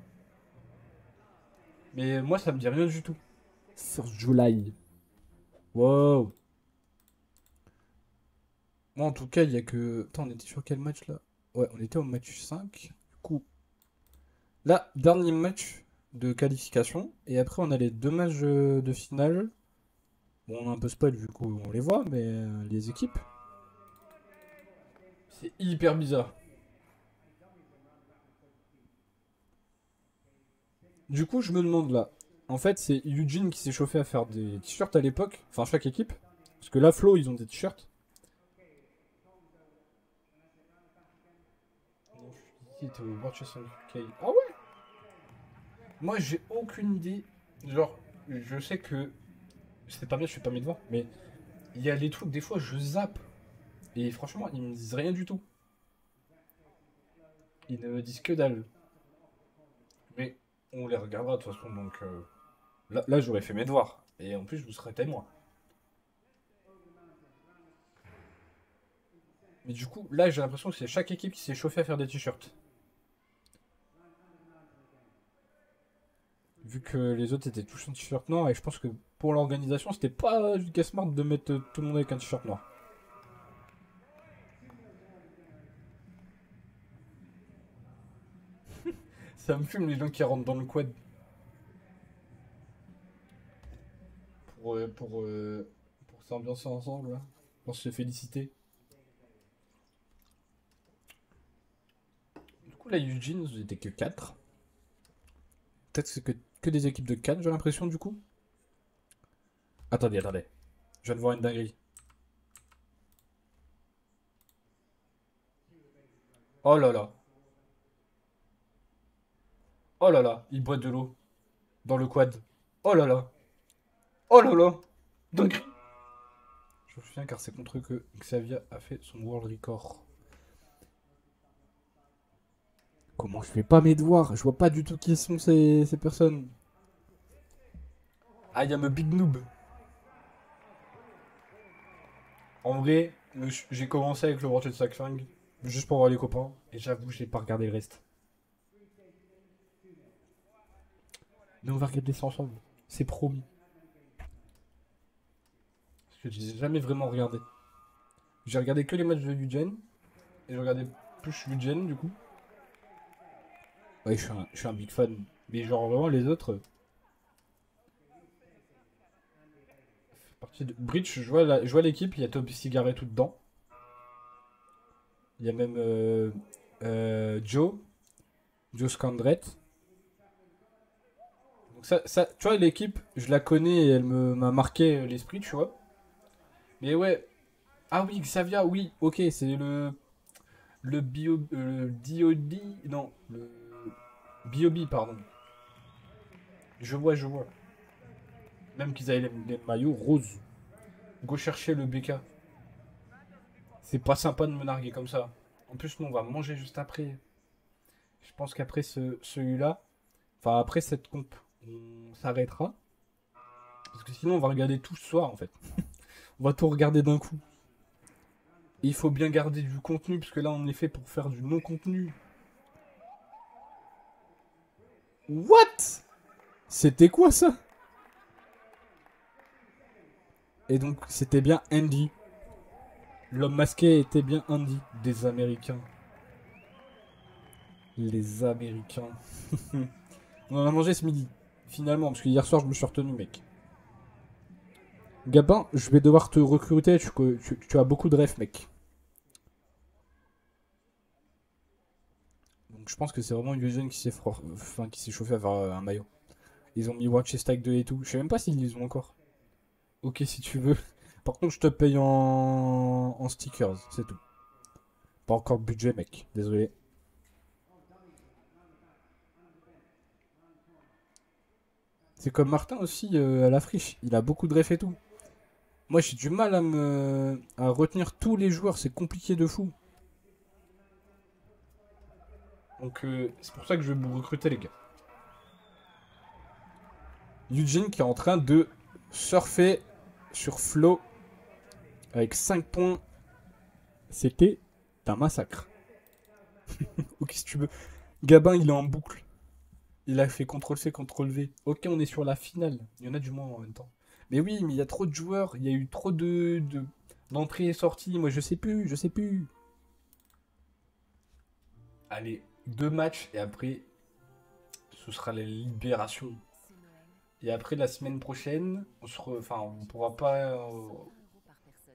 Mais moi, ça me dit rien du tout. Sur July. Wow. Moi, en tout cas, il y a que. Attends, on était sur quel match là? Ouais, on était au match 5. Du coup, là, dernier match de qualification. Et après, on a les 2 matchs de finale. Bon, on a un peu spoil vu qu'on les voit, mais les équipes. C'est hyper bizarre. Du coup, je me demande là. En fait, c'est Eugene qui s'est chauffé à faire des t-shirts à l'époque. Enfin, chaque équipe. Parce que là, Flo, ils ont des t-shirts. C'était au World Chess UK. Ah ouais? Moi, j'ai aucune idée. Genre, je sais que c'est pas bien, je fais pas mes devoirs, mais il y a des trucs, des fois, je zappe. Et franchement, ils me disent rien du tout. Ils ne me disent que dalle. Mais on les regardera de toute façon, donc là j'aurais fait mes devoirs. Et en plus, je vous serais témoin. Mais du coup, là, j'ai l'impression que c'est chaque équipe qui s'est chauffée à faire des t-shirts. Vu que les autres étaient tous en t-shirt noir, et je pense que pour l'organisation, c'était pas du smart de mettre tout le monde avec un t-shirt noir. Ça me fume les gens qui rentrent dans le quad pour s'ambiancer ensemble, là. Pour se féliciter. Du coup, là, Eugene, vous étiez que 4. Peut-être que c'est que des équipes de 4, j'ai l'impression, du coup. Attendez. Je viens de voir une dinguerie. Oh là là. Oh là là. Il boit de l'eau. Dans le quad. Oh là là. Oh là là. Dinguerie. Je me souviens car c'est contre eux que Xavier a fait son world record. Comment je fais pas mes devoirs? Je vois pas du tout qui sont ces personnes. I am a big noob. En vrai, j'ai commencé avec le Ratchet Clank juste pour voir les copains. Et j'avoue, j'ai pas regardé le reste. Mais on va regarder ça ensemble. C'est promis. Parce que j'ai jamais vraiment regardé. J'ai regardé que les matchs de Eugen. Et j'ai regardé plus Eugen du coup. Ouais, je suis un big fan. Mais genre vraiment les autres. Partie de Bridge, je vois l'équipe, il y a Toby Cigarette tout dedans. Il y a même Joe Scandrette. Donc tu vois, l'équipe, je la connais et elle m'a marqué l'esprit, tu vois. Mais ouais. Ah oui, Xavia, oui, ok, c'est le DOD, non, le BOB, pardon. Je vois. Même qu'ils avaient les maillots roses. Go chercher le BK. C'est pas sympa de me narguer comme ça. En plus, nous, on va manger juste après. Je pense qu'après celui-là, enfin après cette comp, on s'arrêtera. Parce que sinon, on va regarder tout ce soir, en fait. On va tout regarder d'un coup. Et il faut bien garder du contenu, parce que là, on est fait pour faire du non-contenu. What? C'était quoi, ça? Et donc, c'était bien Andy. L'homme masqué était bien Andy. Des Américains. Les Américains. On en a mangé ce midi. Finalement, parce que hier soir, je me suis retenu, mec. Gabin, je vais devoir te recruter. Tu as beaucoup de rêves, mec. Donc, je pense que c'est vraiment une jeune qui s'est chauffé à faire un maillot. Ils ont mis Watch Stack 2 et tout. Je sais même pas s'ils les ont encore. Ok, si tu veux. Par contre, je te paye en stickers, c'est tout. Pas encore de budget, mec. Désolé. C'est comme Martin aussi à la friche. Il a beaucoup de refs et tout. Moi, j'ai du mal à retenir tous les joueurs. C'est compliqué de fou. Donc, c'est pour ça que je vais vous recruter, les gars. Eugene qui est en train de surfer sur Flo avec 5 points. C'était un massacre. Ou qu'est-ce que tu veux? Gabin, il est en boucle. Il a fait CTRL-C, CTRL-V. Ok, on est sur la finale. Il y en a du moins en même temps. Mais oui, mais il y a trop de joueurs. Il y a eu trop d'entrées et sorties. Moi, je sais plus. Allez, 2 matchs et après, ce sera la libération. Et après, la semaine prochaine, on pourra pas...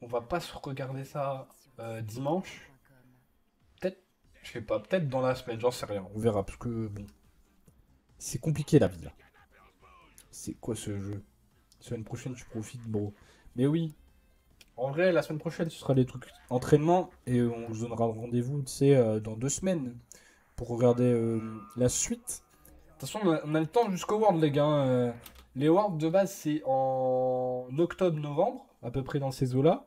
on va pas se regarder ça dimanche. Peut-être, je sais pas, peut-être dans la semaine, j'en sais rien. On verra, parce que, bon... C'est compliqué la vie là. C'est quoi ce jeu? Semaine prochaine tu profites bro. Mais oui. En vrai la semaine prochaine ce sera des trucs entraînement. Et on vous donnera rendez-vous tu sais dans 2 semaines. Pour regarder la suite. De toute façon on a le temps jusqu'au World les gars. Les Worlds de base c'est en octobre-novembre. À peu près dans ces eaux là.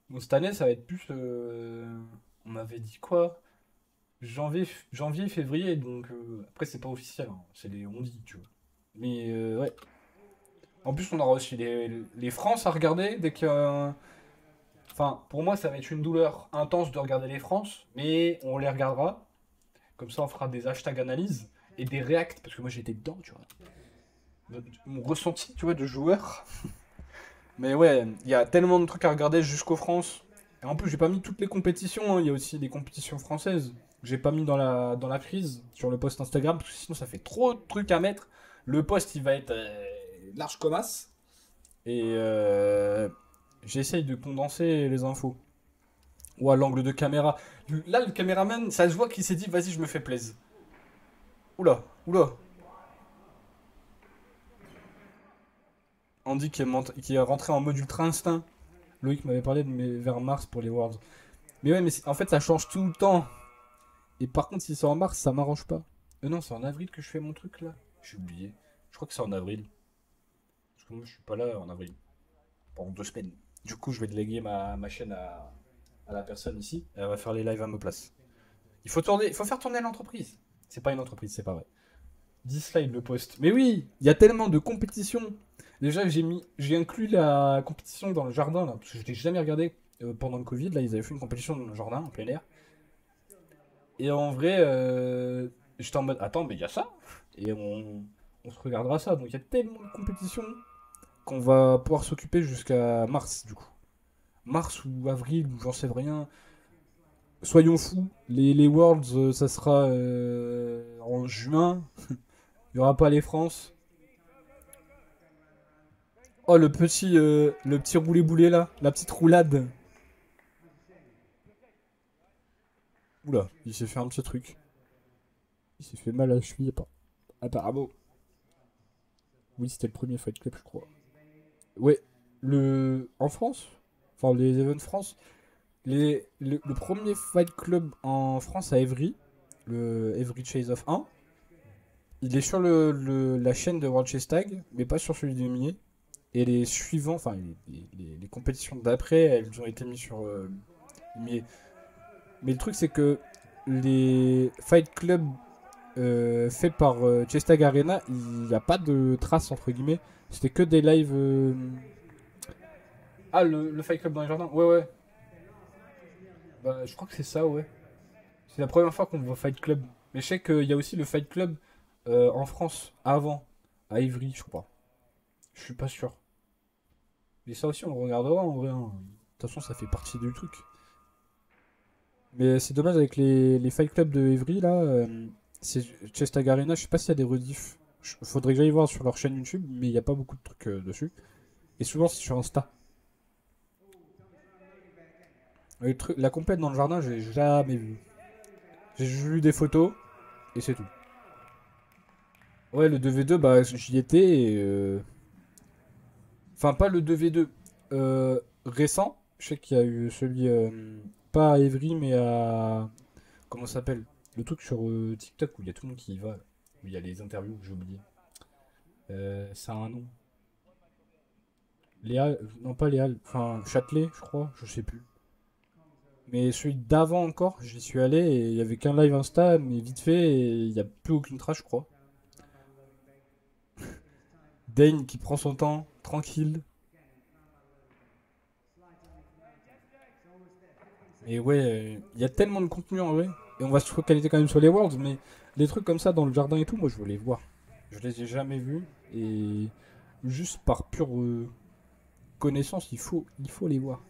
Donc cette année ça va être plus... on m'avait dit quoi? Janvier, février, donc après c'est pas officiel, hein, c'est les on dit, tu vois. Mais ouais. En plus on aura aussi les France à regarder dès que... Enfin, pour moi ça va être une douleur intense de regarder les France, mais on les regardera. Comme ça on fera des hashtags analyse et des reacts, parce que moi j'étais dedans, tu vois. Mon ressenti, tu vois, de joueur. Mais ouais, il y a tellement de trucs à regarder jusqu'aux France. Et en plus j'ai pas mis toutes les compétitions, hein, il y a aussi des compétitions françaises. j'ai pas mis dans la prise sur le post Instagram parce que sinon ça fait trop de trucs à mettre. Le post il va être large comme as. Et j'essaye de condenser les infos. Ou à l'angle de caméra. Là, le caméraman, ça se voit qu'il s'est dit, vas-y, je me fais plaisir. Oula, oula. Andy qui est rentré en mode ultra instinct. Loïc m'avait parlé de vers mars pour les Worlds. Mais ouais, mais en fait, ça change tout le temps. Et par contre, si c'est en mars, ça m'arrange pas. Non, c'est en avril que je fais mon truc là. J'ai oublié. Je crois que c'est en avril. Parce que moi, je suis pas là en avril. Pendant 2 semaines. Du coup, je vais déléguer ma chaîne à la personne ici. Elle va faire les lives à ma place. Il faut faire tourner l'entreprise. C'est pas une entreprise, c'est pas vrai. 10 slides le post. Mais oui, il y a tellement de compétitions. Déjà, j'ai inclus la compétition dans le jardin, là, parce que je l'ai jamais regardé pendant le Covid. Là, ils avaient fait une compétition dans le jardin, en plein air. Et en vrai, j'étais en mode, attends, mais il y a ça. Et on se regardera ça. Donc il y a tellement de compétitions qu'on va pouvoir s'occuper jusqu'à mars, du coup. Mars ou avril, ou j'en sais rien. Soyons fous, les Worlds, ça sera en juin. Il n'y aura pas les France. Oh, le petit roulé-boulé là, la petite roulade. Oula, il s'est fait un petit truc. Il s'est fait mal à la cheville, apparemment. Oui, c'était le premier Fight Club, je crois. Ouais, en France, enfin les Events France, le premier Fight Club en France à Evry, le Evry Chase of 1, il est sur la chaîne de World Chase Tag, mais pas sur celui de Millet. Et les suivants, enfin les compétitions d'après, elles ont été mises sur Millet. Mais le truc, c'est que les Fight Club faits par Chase Tag Arena, il n'y a pas de traces entre guillemets. C'était que des lives. Ah, le Fight Club dans les jardins. Ouais, ouais. Bah, je crois que c'est ça, ouais. C'est la première fois qu'on voit Fight Club. Mais je sais qu'il y a aussi le Fight Club en France, avant, à Ivry, je crois. Je suis pas sûr. Mais ça aussi, on le regardera en vrai, hein. De toute façon, ça fait partie du truc. Mais c'est dommage avec les Fight Club de Ivry, là. C'est Chestag Arena, je sais pas s'il y a des rediffs. Faudrait que j'aille voir sur leur chaîne YouTube, mais il n'y a pas beaucoup de trucs dessus. Et souvent, c'est sur Insta. La compète dans le jardin, j'ai jamais vu. J'ai juste vu des photos, et c'est tout. Ouais, le 2v2, bah j'y étais. Enfin, pas le 2v2 récent. Je sais qu'il y a eu celui, pas à Evry, mais à. Comment ça s'appelle? Le truc sur TikTok où il y a tout le monde qui y va. Où il y a les interviews que j'ai oublié. Ça a un nom. Léa. Non, pas Léa. Enfin, Châtelet, je crois. Je sais plus. Mais celui d'avant encore, j'y suis allé et il y avait qu'un live Insta, mais vite fait, et il n'y a plus aucune trace, je crois. Dane qui prend son temps, tranquille. Et ouais, il y a tellement de contenu en vrai. Et on va se focaliser quand même sur les Worlds, mais les trucs comme ça dans le jardin et tout, moi je veux les voir. Je les ai jamais vus. Et juste par pure connaissance, il faut les voir.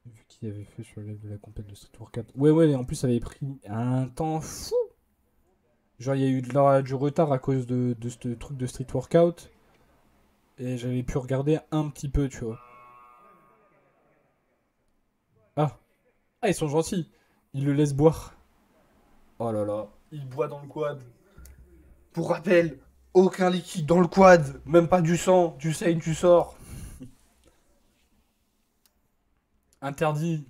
Vu qu'il avait fait sur le live de la compète de Street Workout. Ouais, ouais, et en plus ça avait pris un temps fou. Genre il y a eu du retard à cause de ce truc de Street Workout. Et j'avais pu regarder un petit peu, tu vois. Ah, ah, ils sont gentils. Ils le laissent boire. Oh là là, il boit dans le quad. Pour rappel, aucun liquide dans le quad. Même pas du sang. Tu saignes, tu sors. Interdit.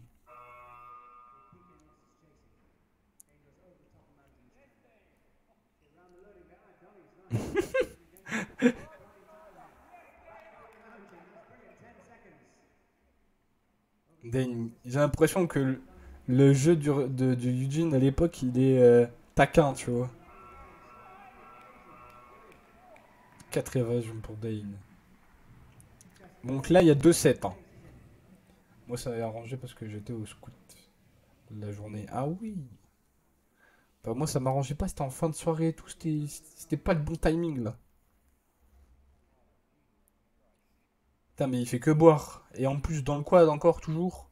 J'ai l'impression que le jeu de Eugene à l'époque, il est taquin, tu vois. 4 évasions pour Dane. Donc là, il y a 2-7. Hein. Moi, ça avait arrangé parce que j'étais au scout la journée. Ah oui. Bah, moi, ça m'arrangeait pas, c'était en fin de soirée et tout. C'était pas le bon timing là. Putain, mais il fait que boire. Et en plus, dans le quad encore, toujours.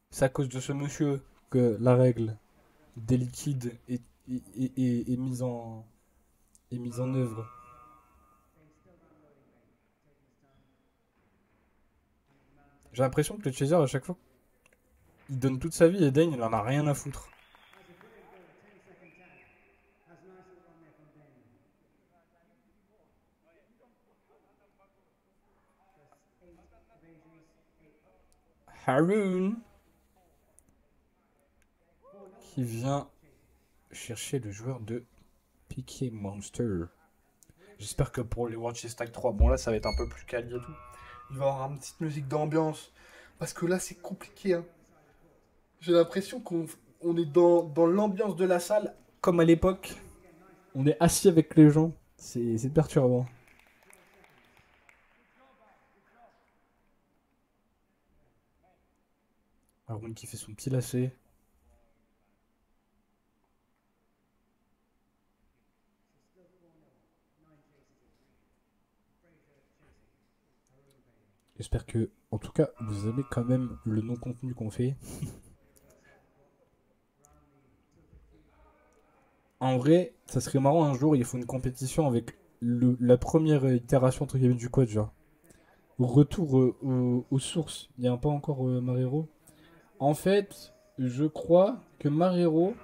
C'est à cause de ce monsieur que la règle des liquides est est mise en œuvre. J'ai l'impression que le chaser, à chaque fois, il donne toute sa vie et Dane, il en a rien à foutre. Haroon qui vient chercher le joueur de Piquet Monster. J'espère que pour les World Chess Tag 3, bon là ça va être un peu plus calme et tout. Il va y avoir une petite musique d'ambiance. Parce que là c'est compliqué. Hein. J'ai l'impression qu'on est dans l'ambiance de la salle. Comme à l'époque. On est assis avec les gens. C'est perturbant. Haroun qui fait son petit lacet. J'espère que, en tout cas, vous aimez quand même le non-contenu qu'on fait. En vrai, ça serait marrant un jour, il faut une compétition avec la première itération entre guillemets du code, genre. Retour aux sources. Il n'y a pas encore Marrero. En fait, je crois que Marrero.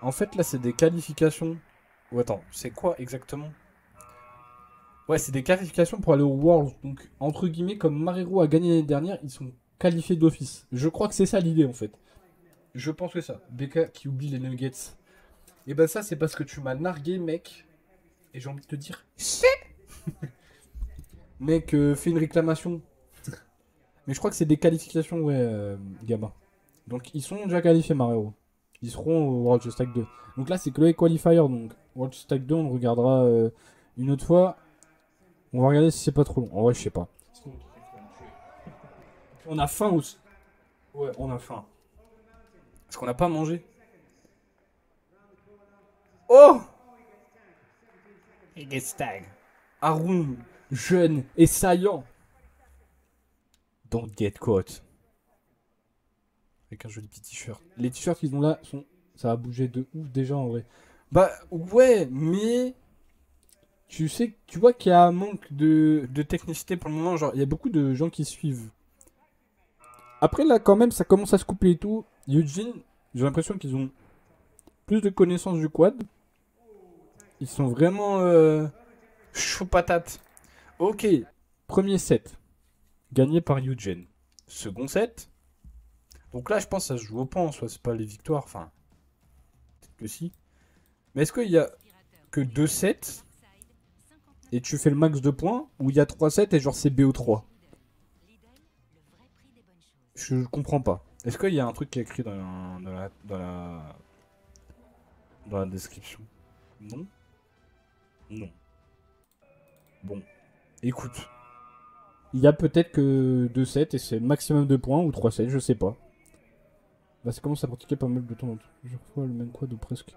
En fait, là, c'est des qualifications. Ou attends, c'est quoi exactement? Ouais, c'est des qualifications pour aller au World. Donc, entre guillemets, comme Marrero a gagné l'année dernière, ils sont qualifiés d'office. Je crois que c'est ça l'idée, en fait. Je pense que ça. BK qui oublie les nuggets. Et ben, ça, c'est parce que tu m'as nargué, mec. Et j'ai envie de te dire. Mec, fais une réclamation. Mais je crois que c'est des qualifications, ouais, gamin. Donc, ils sont déjà qualifiés, Marrero. Ils seront au World Chess Tag 2. Donc là, c'est que le Qualifier. Donc, World Chess Tag 2, on le regardera une autre fois. On va regarder si c'est pas trop long. En vrai, je sais pas. On a faim aussi. Ouais, on a faim. Parce qu'on n'a pas mangé. Oh! Et stag. Haroun, jeune et saillant. Don't get caught. Avec un joli petit t-shirt. Les t-shirts qu'ils ont là sont. Ça a bougé de ouf déjà en vrai. Bah ouais, mais. Tu sais, tu vois qu'il y a un manque de technicité pour le moment. Genre, il y a beaucoup de gens qui suivent. Après, là, quand même, ça commence à se couper et tout. Eugene, j'ai l'impression qu'ils ont plus de connaissances du quad. Ils sont vraiment chaud patate. Ok, premier set. Gagné par Eugene. Second set. Donc là, je pense que ça se joue au point en soi. C'est pas les victoires. Enfin, peut-être que si. Mais est-ce qu'il y a que 2 sets et tu fais le max de points, ou il y a 3 sets et genre c'est BO3? Je comprends pas. Est-ce qu'il y a un truc qui est écrit dans la description? Non? Non. Bon. Écoute. Il y a peut-être que 2 sets et c'est maximum de points, ou 3 sets, je sais pas. Bah ça commence à pratiquer pas mal de temps, plusieurs fois le même quad ou presque.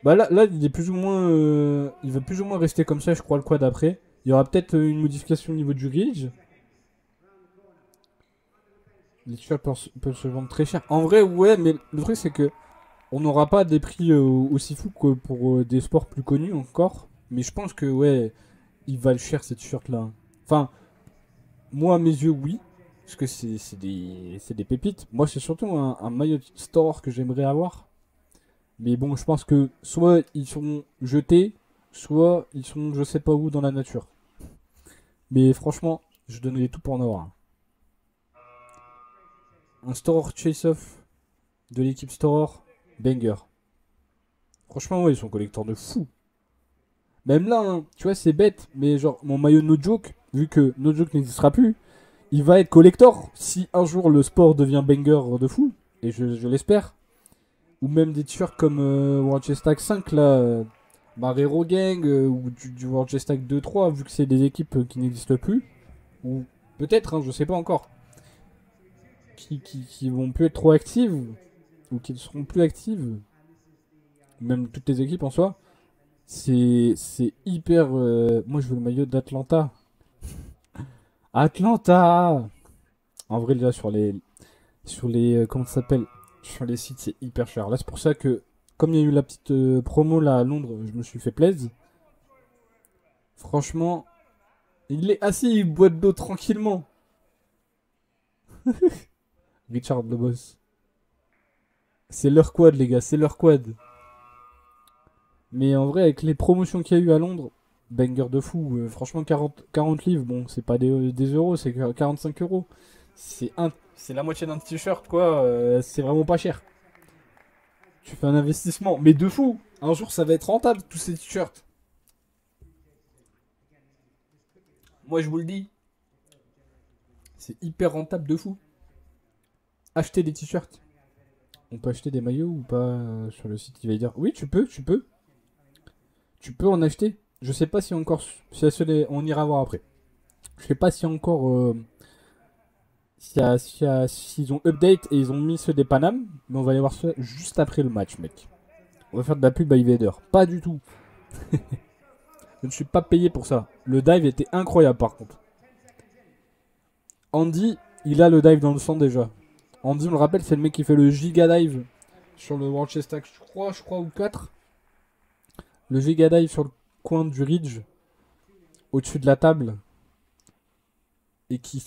Bah là il est plus ou moins... il va plus ou moins rester comme ça, je crois, le quad après. Il y aura peut-être une modification au niveau du ridge. Les t-shirts peuvent se vendre très cher. En vrai, ouais, mais le truc, c'est que on n'aura pas des prix aussi fous que pour des sports plus connus encore. Mais je pense que, ouais, ils valent cher ces t-shirts-là. Enfin, moi, à mes yeux, oui. Parce que c'est des pépites. Moi, c'est surtout un maillot store que j'aimerais avoir. Mais bon, je pense que soit ils sont jetés, soit ils sont je sais pas où dans la nature. Mais franchement, je donnerais tout pour en avoir un store chase-off de l'équipe Store, banger. Franchement, ouais, ils sont collecteurs de fou. Même là, hein, tu vois, c'est bête, mais genre, mon maillot No Joke, vu que No Joke n'existera plus, il va être collector si un jour le sport devient banger de fou, et je l'espère. Ou même des t-shirts comme World Chess Tag 5, là, Marrero Gang, ou du World Chess Tag 2-3, vu que c'est des équipes qui n'existent plus. Ou peut-être, hein, je sais pas encore. Qui vont plus être trop actives, ou qui ne seront plus actives. Même toutes les équipes en soi. C'est hyper. Moi, je veux le maillot d'Atlanta. Atlanta! En vrai, là, comment ça s'appelle? Sur les sites, c'est hyper cher. Là, c'est pour ça que, comme il y a eu la petite promo là à Londres, je me suis fait plaisir. Franchement, il est assis, il boit de l'eau tranquillement. Richard le boss. C'est leur quad, les gars, c'est leur quad. Mais en vrai, avec les promotions qu'il y a eu à Londres, banger de fou. Franchement, 40 livres, bon, c'est pas des euros, c'est 45 euros. C'est la moitié d'un t-shirt, quoi. C'est vraiment pas cher. Tu fais un investissement, mais de fou. Un jour, ça va être rentable, tous ces t-shirts. Moi, je vous le dis. C'est hyper rentable de fou. Acheter des t-shirts. On peut acheter des maillots ou pas sur le site? Il va dire oui, tu peux, tu peux. Tu peux en acheter. Je sais pas si encore. On ira voir après. Je sais pas si encore. S'ils ont update et ils ont mis ceux des Panam. Mais on va aller voir ça juste après le match, mec. On va faire de la pub à Vader. Pas du tout. Je ne suis pas payé pour ça. Le dive était incroyable par contre. Andy, il a le dive dans le sang déjà. Andy, on le rappelle, c'est le mec qui fait le giga dive sur le World Chess Tag, je crois, ou 4. Le giga dive sur le coin du ridge, au-dessus de la table, et qui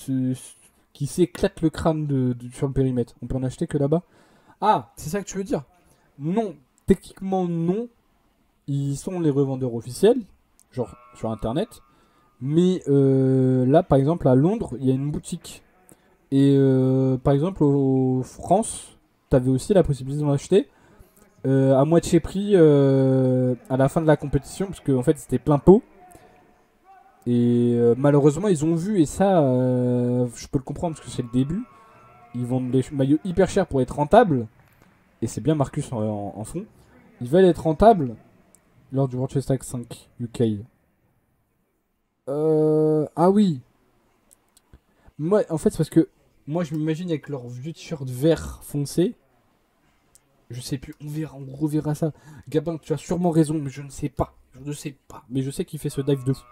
s'éclate le crâne sur le périmètre. On peut en acheter que là-bas. Ah, c'est ça que tu veux dire? Non, techniquement non. Ils sont les revendeurs officiels, genre sur internet. Mais là, par exemple, à Londres, il y a une boutique. Et par exemple, en France, tu avais aussi la possibilité d'en acheter à moitié prix à la fin de la compétition, parce qu'en fait, c'était plein pot. Et malheureusement, ils ont vu, et ça, je peux le comprendre parce que c'est le début. Ils vendent les maillots hyper chers pour être rentables. Et c'est bien Marcus en fond. Ils veulent être rentables lors du World Chess Tag 5 UK. Ah oui. Moi, en fait, c'est parce que moi, je m'imagine avec leur vieux t-shirt vert foncé. Je sais plus, on reverra ça. Gabin, tu as sûrement raison, mais je ne sais pas. Je ne sais pas. Mais je sais qu'il fait ce dive de fou.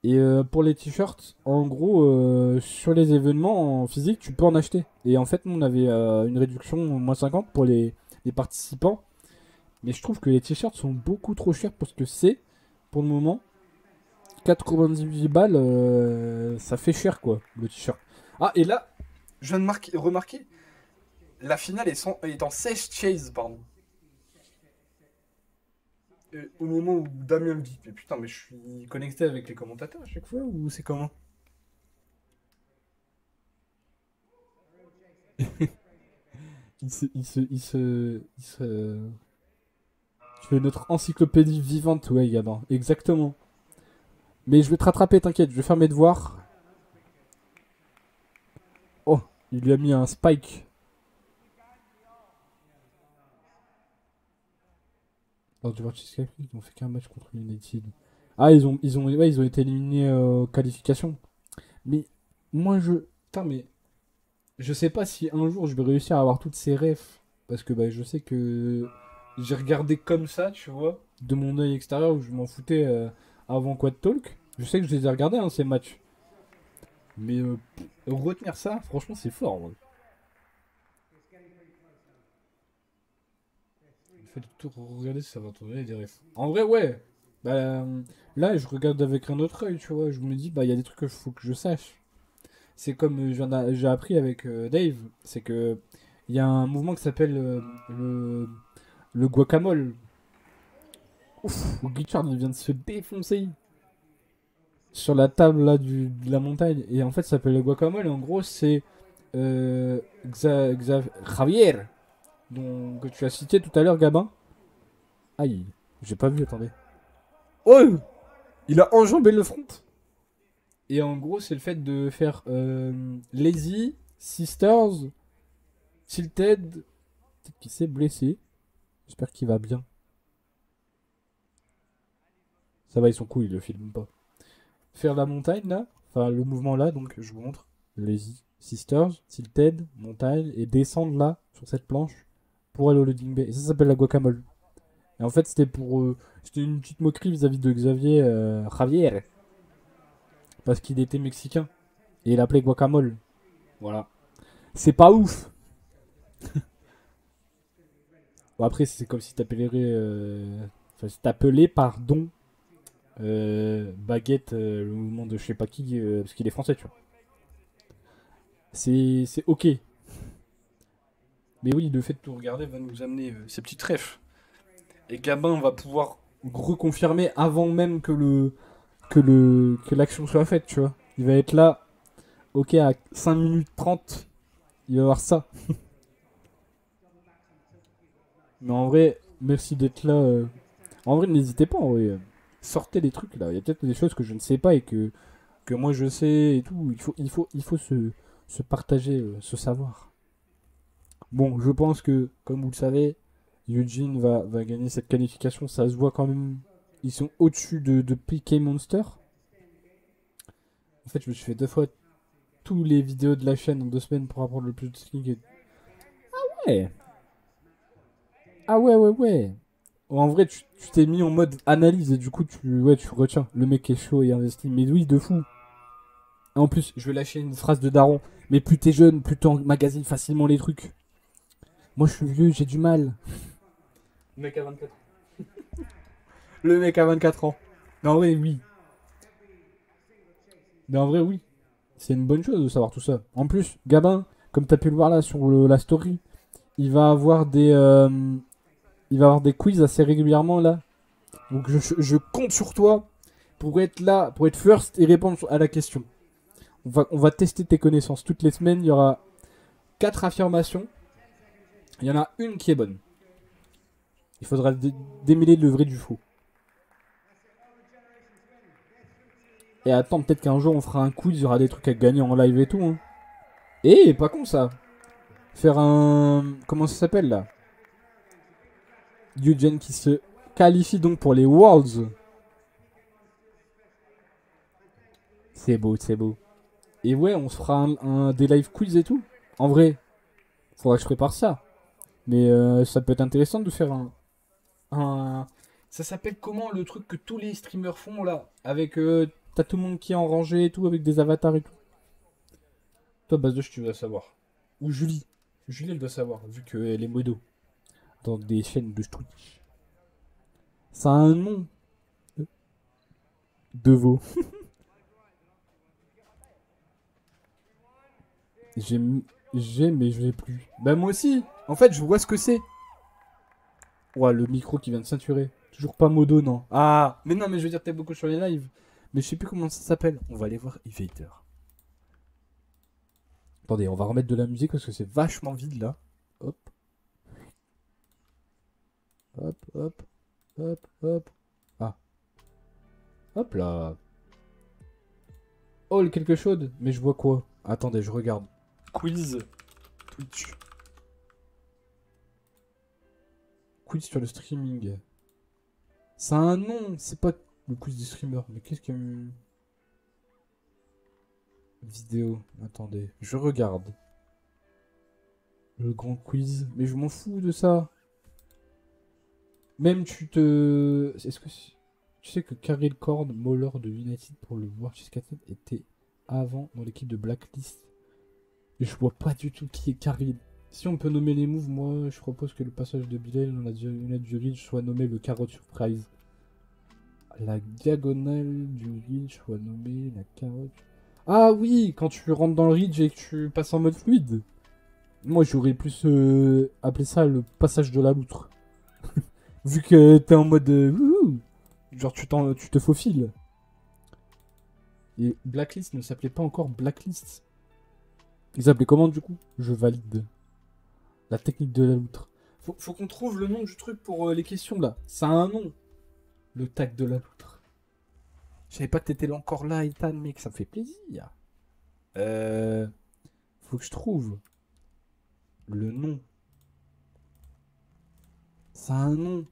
Et pour les t-shirts, en gros, sur les événements en physique, tu peux en acheter. Et en fait, nous, on avait une réduction moins 50 pour les participants. Mais je trouve que les t-shirts sont beaucoup trop chers pour ce que c'est, pour le moment. 98 balles, ça fait cher, quoi, le t-shirt. Ah, et là, je viens de remarquer, la finale est en 16 chase, pardon. Au moment où Damien me dit, mais putain, mais je suis connecté avec les commentateurs à chaque fois, ou c'est comment? Tu es notre encyclopédie vivante, ouais, Gabin. Exactement. Mais je vais te rattraper, t'inquiète, je vais faire mes devoirs. Oh, il lui a mis un spike. Lors du World Cup, ils ont fait qu'un match contre United. Ah, ouais, ils ont été éliminés aux qualifications. Mais moi, putain, mais je sais pas si un jour je vais réussir à avoir toutes ces refs. Parce que bah, je sais que j'ai regardé comme ça, tu vois, de mon œil extérieur où je m'en foutais avant Quad Talk. Je sais que je les ai regardés, hein, ces matchs. Mais retenir ça, franchement, c'est fort. Ouais. Il faut tout regarder si ça va tourner des refs. En vrai, ouais. Bah, là, je regarde avec un autre œil, tu vois. Je me dis, bah, il y a des trucs qu'il faut que je sache. C'est comme j'ai appris avec Dave, c'est que il y a un mouvement qui s'appelle le guacamole. Ouf, Richard il vient de se défoncer sur la table là de la montagne. Et en fait, ça s'appelle le guacamole. Et en gros, c'est Javier, que tu as cité tout à l'heure, Gabin. Aïe, j'ai pas vu, attendez. Oh, il a enjambé le front. Et en gros, c'est le fait de faire Lazy, Sisters, Tilted. Peut-être qu'il s'est blessé. J'espère qu'il va bien. Ça va, ils sont cool, ils le filment pas. Faire la montagne là, enfin le mouvement là, donc je vous montre. Lazy, Sisters, Tilted, montagne, et descendre là, sur cette planche, pour aller au loading bay. Et ça s'appelle la guacamole. Et en fait, c'était une petite moquerie vis-à-vis de Xavier Javier. parce qu'il était mexicain. Et il appelait guacamole. Voilà. C'est pas ouf. Bon, après, c'est comme si t'appellerais. Enfin, si t'appelais, pardon, Baguette, le mouvement de je sais pas qui, parce qu'il est français, tu vois. C'est ok. Mais oui, le fait de tout regarder va nous amener ces petites refs. Et Gabin va pouvoir reconfirmer avant même que l'action soit faite, tu vois. Il va être là, ok, à 5 minutes 30, il va avoir ça. Mais en vrai, merci d'être là. En vrai, n'hésitez pas, en vrai. Sortez des trucs là. Il y a peut-être des choses que je ne sais pas et que moi je sais et tout. Il faut se partager ce savoir. Bon, je pense que, comme vous le savez, Eugene va gagner cette qualification. Ça se voit quand même. Ils sont au-dessus de PK Monster. En fait, je me suis fait 2 fois tous les vidéos de la chaîne en 2 semaines pour apprendre le plus de sling. Ouais. Ah ouais, ouais, ouais. En vrai, tu t'es mis en mode analyse et du coup, tu retiens. Le mec est chaud et investi. Mais oui, de fou. En plus, je vais lâcher une phrase de daron. Mais plus t'es jeune, plus t'emmagasines facilement les trucs. Moi, je suis vieux, j'ai du mal. Mec à 24. Le mec a 24 ans. Mais en vrai, oui. Mais en vrai, oui. C'est une bonne chose de savoir tout ça. En plus, Gabin, comme t'as pu le voir là sur la story, il va avoir des quiz assez régulièrement là. Donc je compte sur toi pour être là, pour être first et répondre à la question. On va tester tes connaissances. Toutes les semaines, il y aura 4 affirmations. Il y en a une qui est bonne. Il faudra démêler le vrai du faux. Et attends, peut-être qu'un jour on fera un quiz, il y aura des trucs à gagner en live et tout. Hein. Et pas con ça. Faire un. Comment ça s'appelle là? Eugene qui se qualifie donc pour les Worlds. C'est beau, c'est beau. Et ouais, on se fera des live quiz et tout. En vrai, faudra que je prépare ça. Mais ça peut être intéressant de faire un. Ça s'appelle comment le truc que tous les streamers font là? Avec. T'as tout le monde qui est en rangée et tout, avec des avatars et tout. Toi, base de tu dois savoir. Ou Julie. Julie, elle doit savoir, vu qu'elle est modo. Dans des chaînes de Twitch. Ça a un nom. De veau. J'ai, mais je l'ai plus. Bah, moi aussi. En fait, je vois ce que c'est. Ouah, le micro qui vient de ceinturer. Toujours pas modo, non. Ah, mais non, mais je veux dire, t'es beaucoup sur les lives. Mais je sais plus comment ça s'appelle. On va aller voir Evader. Attendez, on va remettre de la musique parce que c'est vachement vide là. Hop. Hop, hop, hop, hop. Ah. Hop là. Oh, quelque chose. Mais je vois quoi? Attendez, je regarde. Quiz. Twitch. Quiz sur le streaming. Ça a un nom. C'est pas le quiz du streamer. Mais qu'est-ce qu'il y a? Vidéo. Attendez, je regarde. Le grand quiz. Mais je m'en fous de ça. Même tu te. Est-ce que tu sais que Karel Korn, Moller de United pour le World Chess Captain, était avant dans l'équipe de Blacklist. Et je vois pas du tout qui est Karel. Si on peut nommer les moves, moi je propose que le passage de Bilal dans la diagonale du Ridge soit nommé le carotte surprise. La diagonale du Ridge soit nommée la carotte. Ah oui, quand tu rentres dans le Ridge et que tu passes en mode fluide. Moi j'aurais plus appelé ça le passage de la loutre. Vu que t'es en mode. Genre tu te faufiles. Et Blacklist ne s'appelait pas encore Blacklist. Il s'appelait comment du coup? Je valide. La technique de la loutre. Faut qu'on trouve le nom du truc pour les questions là. Ça a un nom. Le tag de la loutre. Je savais pas que t'étais encore là, Ethan, mec. Ça me fait plaisir. Faut que je trouve le nom. Ça a un nom.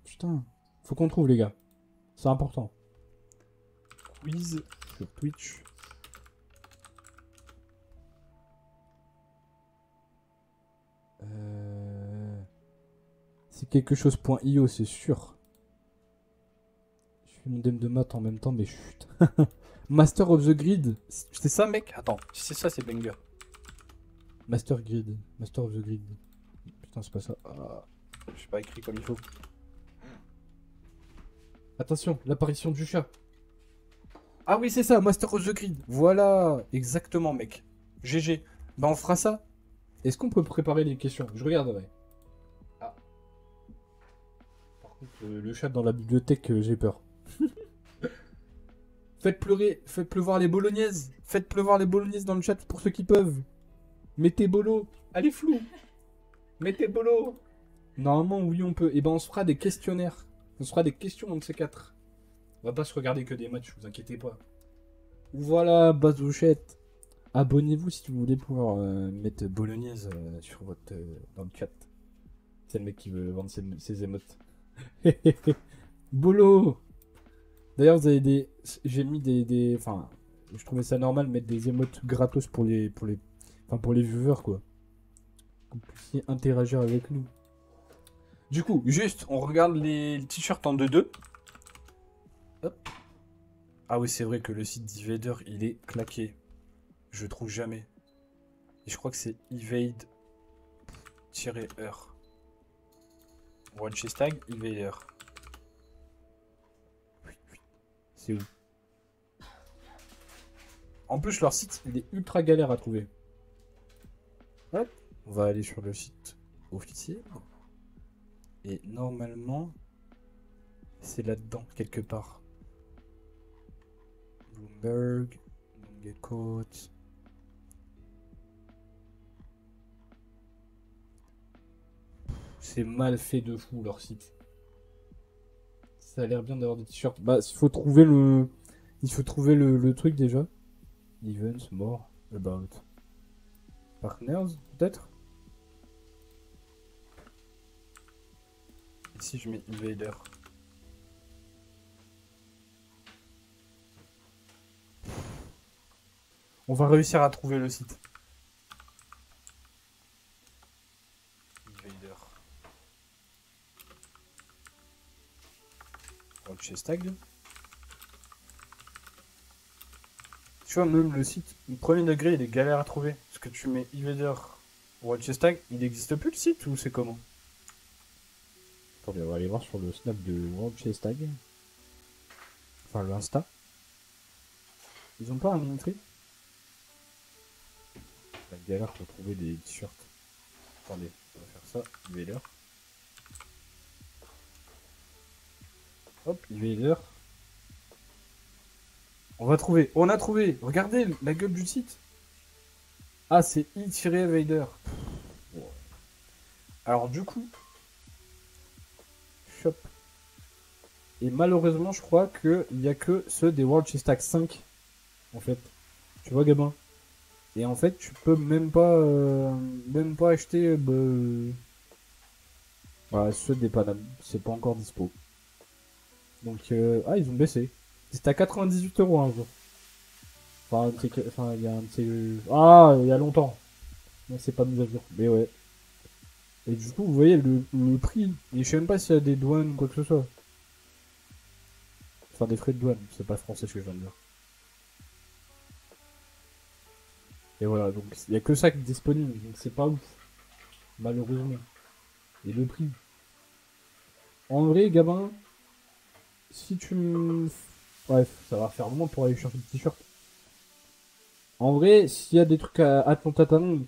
Putain. Faut qu'on trouve les gars. C'est important. Quiz sur Twitch. C'est quelque chose.io, c'est sûr. fais mon dem de maths en même temps, mais chut. Master of the Grid. C'est ça, mec? Attends, si c'est ça, c'est banger. Master Grid. Master of the Grid. Putain, c'est pas ça. Ah. Je suis pas écrit comme il faut. Attention, l'apparition du chat. Ah oui, c'est ça, Master of the Grid. Voilà, exactement, mec. GG. Bah, on fera ça. Est-ce qu'on peut préparer les questions? Je regarderai. Ah. Par contre, le chat dans la bibliothèque, j'ai peur. Faites pleuvoir les bolognaises. Faites pleuvoir les bolognaises dans le chat pour ceux qui peuvent. Mettez bolo. Allez, flou. Mettez bolo. Normalement, oui, on peut. Et ben, on se fera des questionnaires. On se fera des questions entre ces quatre. On va pas se regarder que des matchs, vous inquiétez pas. Voilà, Bazouchette. Abonnez-vous si vous voulez pouvoir mettre bolognaise sur votre, dans le chat. C'est le mec qui veut vendre ses émotes. Bolo. D'ailleurs, vous avez des... J'ai mis des... Enfin, je trouvais ça normal de mettre des émotes gratos pour les viewers, quoi. Que vous puissiez interagir avec nous. Du coup, juste, on regarde les t-shirts en 2-2. Hop. Ah oui, c'est vrai que le site d'Evader, il est claqué. Je trouve jamais. Et je crois que c'est evade-heure. Watch hashtag Evader. C'est où? En plus, leur site, il est ultra galère à trouver. Hop. On va aller sur le site officiel. Et normalement, c'est là-dedans, quelque part. Bloomberg, Coach. C'est mal fait de fou leur site. Ça a l'air bien d'avoir des t-shirts. Bah, il faut trouver le truc déjà. Events, more, about. Partners, peut-être? Ici, je mets Evader. On va réussir à trouver le site. Evader. Watch hashtag. Tu vois, même le site, le premier degré, il est galère à trouver. Parce que tu mets Evader Watch hashtag, il n'existe plus le site ou c'est comment? Attendez, on va aller voir sur le snap de World Chase Tag. Enfin, le Insta. Ils ont pas un Linktree? La galère pour trouver des t-shirts. Attendez, on va faire ça. Evader. Hop, Evader. On va trouver. On a trouvé. Regardez la gueule du site. Ah, c'est e-Evader. Alors, du coup. Shop. Et malheureusement, je crois qu'il n'y a que ceux des World Chess Tag 5. En fait. Tu vois, Gabin? Et en fait, tu peux même pas acheter voilà, ceux des Panam. C'est pas encore dispo. Donc, ah, ils ont baissé. C'était à 98 € un jour. Enfin, il y a un de ces... Ah, il y a longtemps. Mais c'est pas mis à jour. Mais ouais. Et du coup, vous voyez le prix. Et je sais même pas s'il y a des douanes ou quoi que ce soit. Enfin, des frais de douane. C'est pas français ce que je viens de dire. Et voilà, donc il y a que ça qui est disponible. Donc c'est pas ouf. Malheureusement. Et le prix. En vrai, Gabin, si tu me... Bref, ça va faire vraiment pour aller chercher le t-shirt. En vrai, s'il y a des trucs à Atlanta Talon,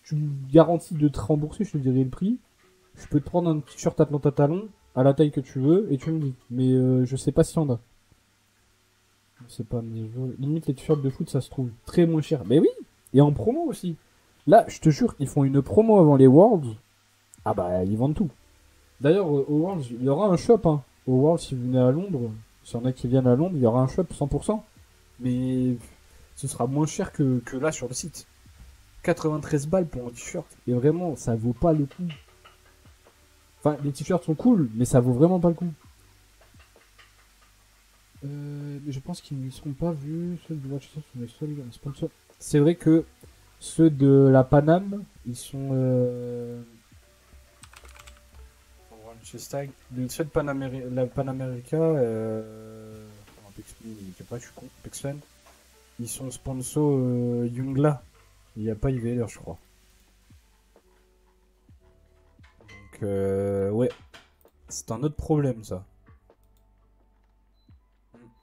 tu me garantis de te rembourser, je te dirai le prix. Je peux te prendre un t-shirt Atlanta Talon à la taille que tu veux et tu me dis. Mais je sais pas s'il y en a. Je sais pas, mais limite les t-shirts de foot ça se trouve très moins cher. Mais oui, et en promo aussi. Là, je te jure, ils font une promo avant les Worlds. Ah bah, ils vendent tout. D'ailleurs, au Worlds, il y aura un shop. Hein. Au Worlds, si vous venez à Londres, s'il y en a qui viennent à Londres, il y aura un shop 100%. Mais ce sera moins cher que là sur le site. 93 balles pour un t-shirt. Et vraiment, ça vaut pas le coup. Enfin, les t-shirts sont cool, mais ça vaut vraiment pas le coup. Mais je pense qu'ils ne seront pas vus. Ceux de Watch sont les seuls sponsors. C'est vrai que ceux de la Paname, ils sont... Watch hashtag. Ceux de la Panamérica, Pexpin, il est pas, je suis con. Pexfan. Ils sont sponsor Youngla. Il n'y a pas Evader, je crois. Donc, ouais. C'est un autre problème, ça.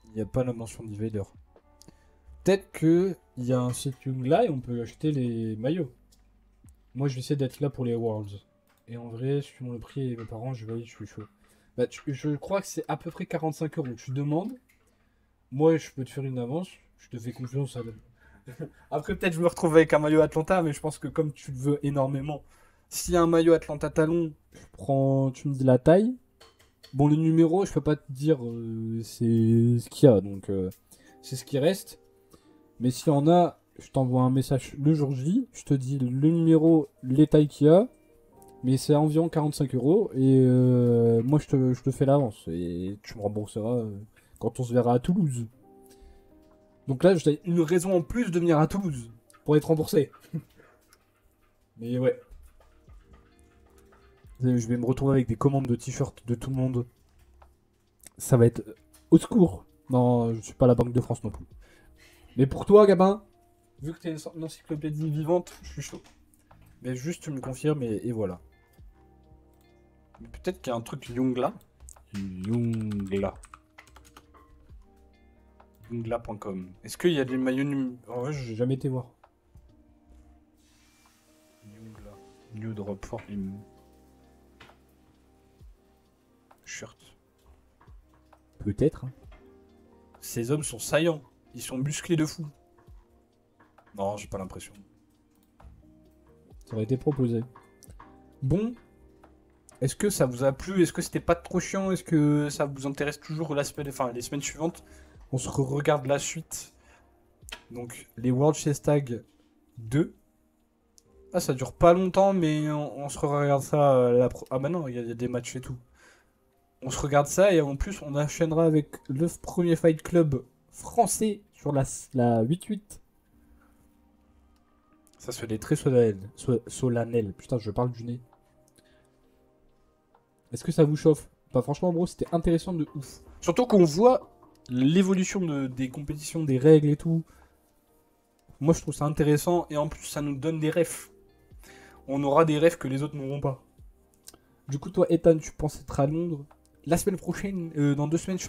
Il n'y a pas la mention d'Evader. Peut-être qu'il y a un site Youngla et on peut acheter les maillots. Moi, je vais essayer d'être là pour les Worlds. Et en vrai, suivant le prix et mes parents, je suis chaud. Bah, je crois que c'est à peu près 45 euros. Tu demandes. Moi, je peux te faire une avance. Je te fais confiance. Après, peut-être je me retrouve avec un maillot Atlanta, mais je pense que comme tu le veux énormément, s'il y a un maillot Atlanta talon, tu me dis la taille. Bon, le numéro, je peux pas te dire c'est ce qu'il y a, donc c'est ce qui reste. Mais s'il y en a, je t'envoie un message le jour J, je te dis le numéro, les tailles qu'il y a, mais c'est à environ 45 euros, et moi je te fais l'avance, et tu me rembourseras quand on se verra à Toulouse. Donc là, j'ai une raison en plus de venir à Toulouse, pour être remboursé. Mais ouais. Je vais me retrouver avec des commandes de t-shirts de tout le monde. Ça va être au secours. Non, je suis pas la Banque de France non plus. Mais pour toi, Gabin, vu que t'es une encyclopédie vivante, je suis chaud. Mais juste, tu me confirmes et voilà. Peut-être qu'il y a un truc Youngla. Youngla. Youngla.com. Est-ce qu'il y a des maillots en vrai, j'ai jamais été voir. Youngla. New drop for him. Shirt. Peut-être. Hein. Ces hommes sont saillants. Ils sont musclés de fou. Non, j'ai pas l'impression. Ça aurait été proposé. Bon. Est-ce que ça vous a plu? Est-ce que c'était pas trop chiant? Est-ce que ça vous intéresse toujours les semaines suivantes? On se regarde la suite. Donc, les World Chess Tag 2. Ah, ça dure pas longtemps, mais on se regarde ça. Ah, bah non, il y a des matchs et tout. On se regarde ça et en plus, on enchaînera avec le premier Fight Club français sur la 8-8. Ça se fait très solennel. Putain, je parle du nez. Est-ce que ça vous chauffe? Bah franchement, bro, c'était intéressant de ouf. Surtout qu'on voit l'évolution des compétitions, des règles et tout. Moi, je trouve ça intéressant et en plus, ça nous donne des refs. On aura des refs que les autres n'auront pas. Du coup, toi, Ethan, tu penses être à Londres? La semaine prochaine, dans 2 semaines,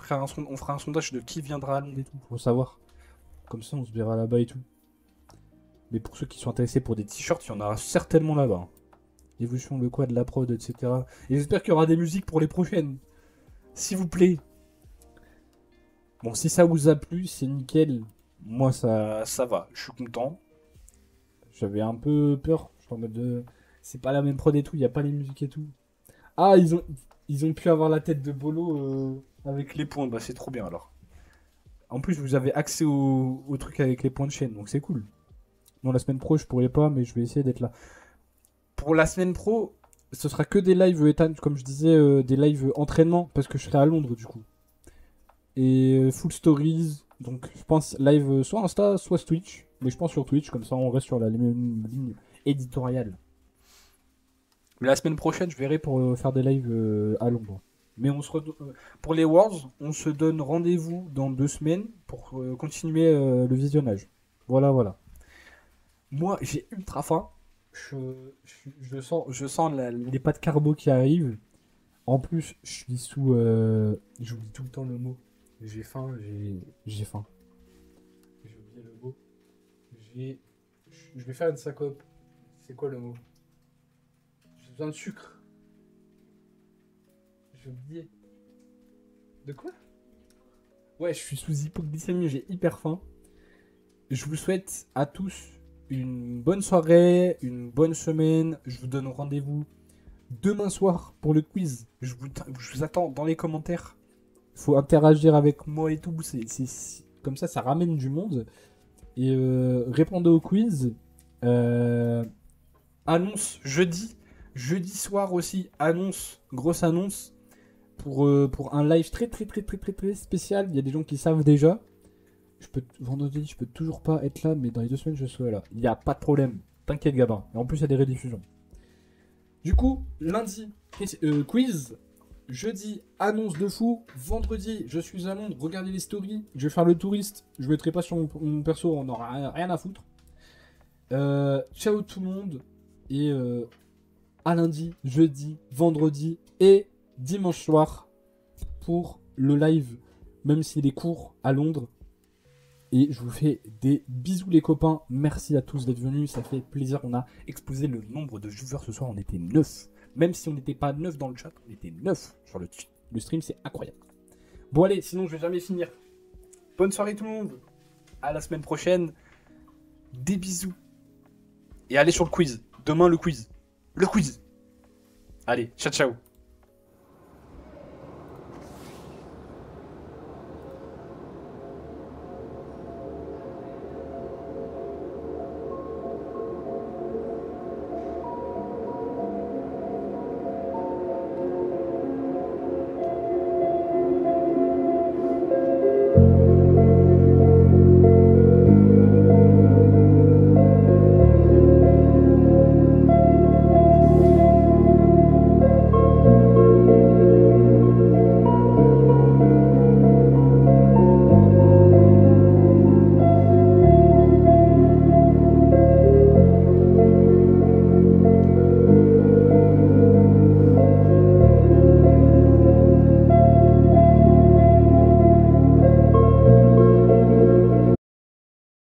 on fera un sondage de qui viendra à Londres et tout, pour savoir. Comme ça, on se verra là-bas et tout. Mais pour ceux qui sont intéressés pour des t-shirts, il y en aura certainement là-bas. L'évolution de quoi, de la prod, etc. Et j'espère qu'il y aura des musiques pour les prochaines. S'il vous plaît. Bon, si ça vous a plu, c'est nickel. Moi, ça va. Je suis content. J'avais un peu peur. Je suis en mode de... C'est pas la même prod et tout, il n'y a pas les musiques et tout. Ah, ils ont pu avoir la tête de Bolo avec les points. Bah, c'est trop bien alors. En plus, vous avez accès au truc avec les points de chaîne, donc c'est cool. Non, la semaine pro, je pourrais pas, mais je vais essayer d'être là. Pour la semaine pro, ce sera que des lives, Ethan, comme je disais, des lives entraînement, parce que je serai à Londres du coup. Et full stories, donc je pense live soit Insta, soit Twitch. Mais je pense sur Twitch, comme ça on reste sur la même ligne éditoriale. Mais la semaine prochaine, je verrai pour faire des lives à Londres. Mais pour les Worlds, on se donne rendez-vous dans 2 semaines pour continuer le visionnage. Voilà. Moi, j'ai ultra faim. Je sens les pâtes carbo qui arrivent. En plus, je suis sous... J'oublie tout le temps le mot. J'ai faim. J'ai faim. J'ai oublié le mot. Je vais faire une syncope. C'est quoi le mot? J'ai besoin de sucre. J'ai oublié. De quoi? Ouais, je suis sous hypoglycémie, j'ai hyper faim. Je vous souhaite à tous une bonne soirée, une bonne semaine. Je vous donne rendez-vous demain soir pour le quiz. Je vous attends dans les commentaires. Il faut interagir avec moi et tout. Comme ça ramène du monde. Et répondez au quiz. Annonce jeudi. Jeudi soir aussi, grosse annonce. Pour un live très spécial. Il y a des gens qui savent déjà. Vendredi, je peux toujours pas être là, mais dans les 2 semaines, je serai là. Il n'y a pas de problème. T'inquiète, Gabin. Et en plus, il y a des rediffusions. Du coup, lundi, quiz. Jeudi, annonce de fou. Vendredi, je suis à Londres. Regardez les stories. Je vais faire le touriste. Je mettrai pas sur mon perso. On n'aura rien à foutre. Ciao tout le monde. Et à lundi, jeudi, vendredi et dimanche soir pour le live. Même s'il est court à Londres. Et je vous fais des bisous les copains. Merci à tous d'être venus. Ça fait plaisir. On a explosé le nombre de viewers ce soir. On était 9. Même si on n'était pas 9 dans le chat, on était 9 sur le stream. C'est incroyable. Bon allez, sinon je vais jamais finir. Bonne soirée tout le monde. À la semaine prochaine. Des bisous. Et allez sur le quiz. Demain le quiz. Le quiz. Allez, ciao ciao.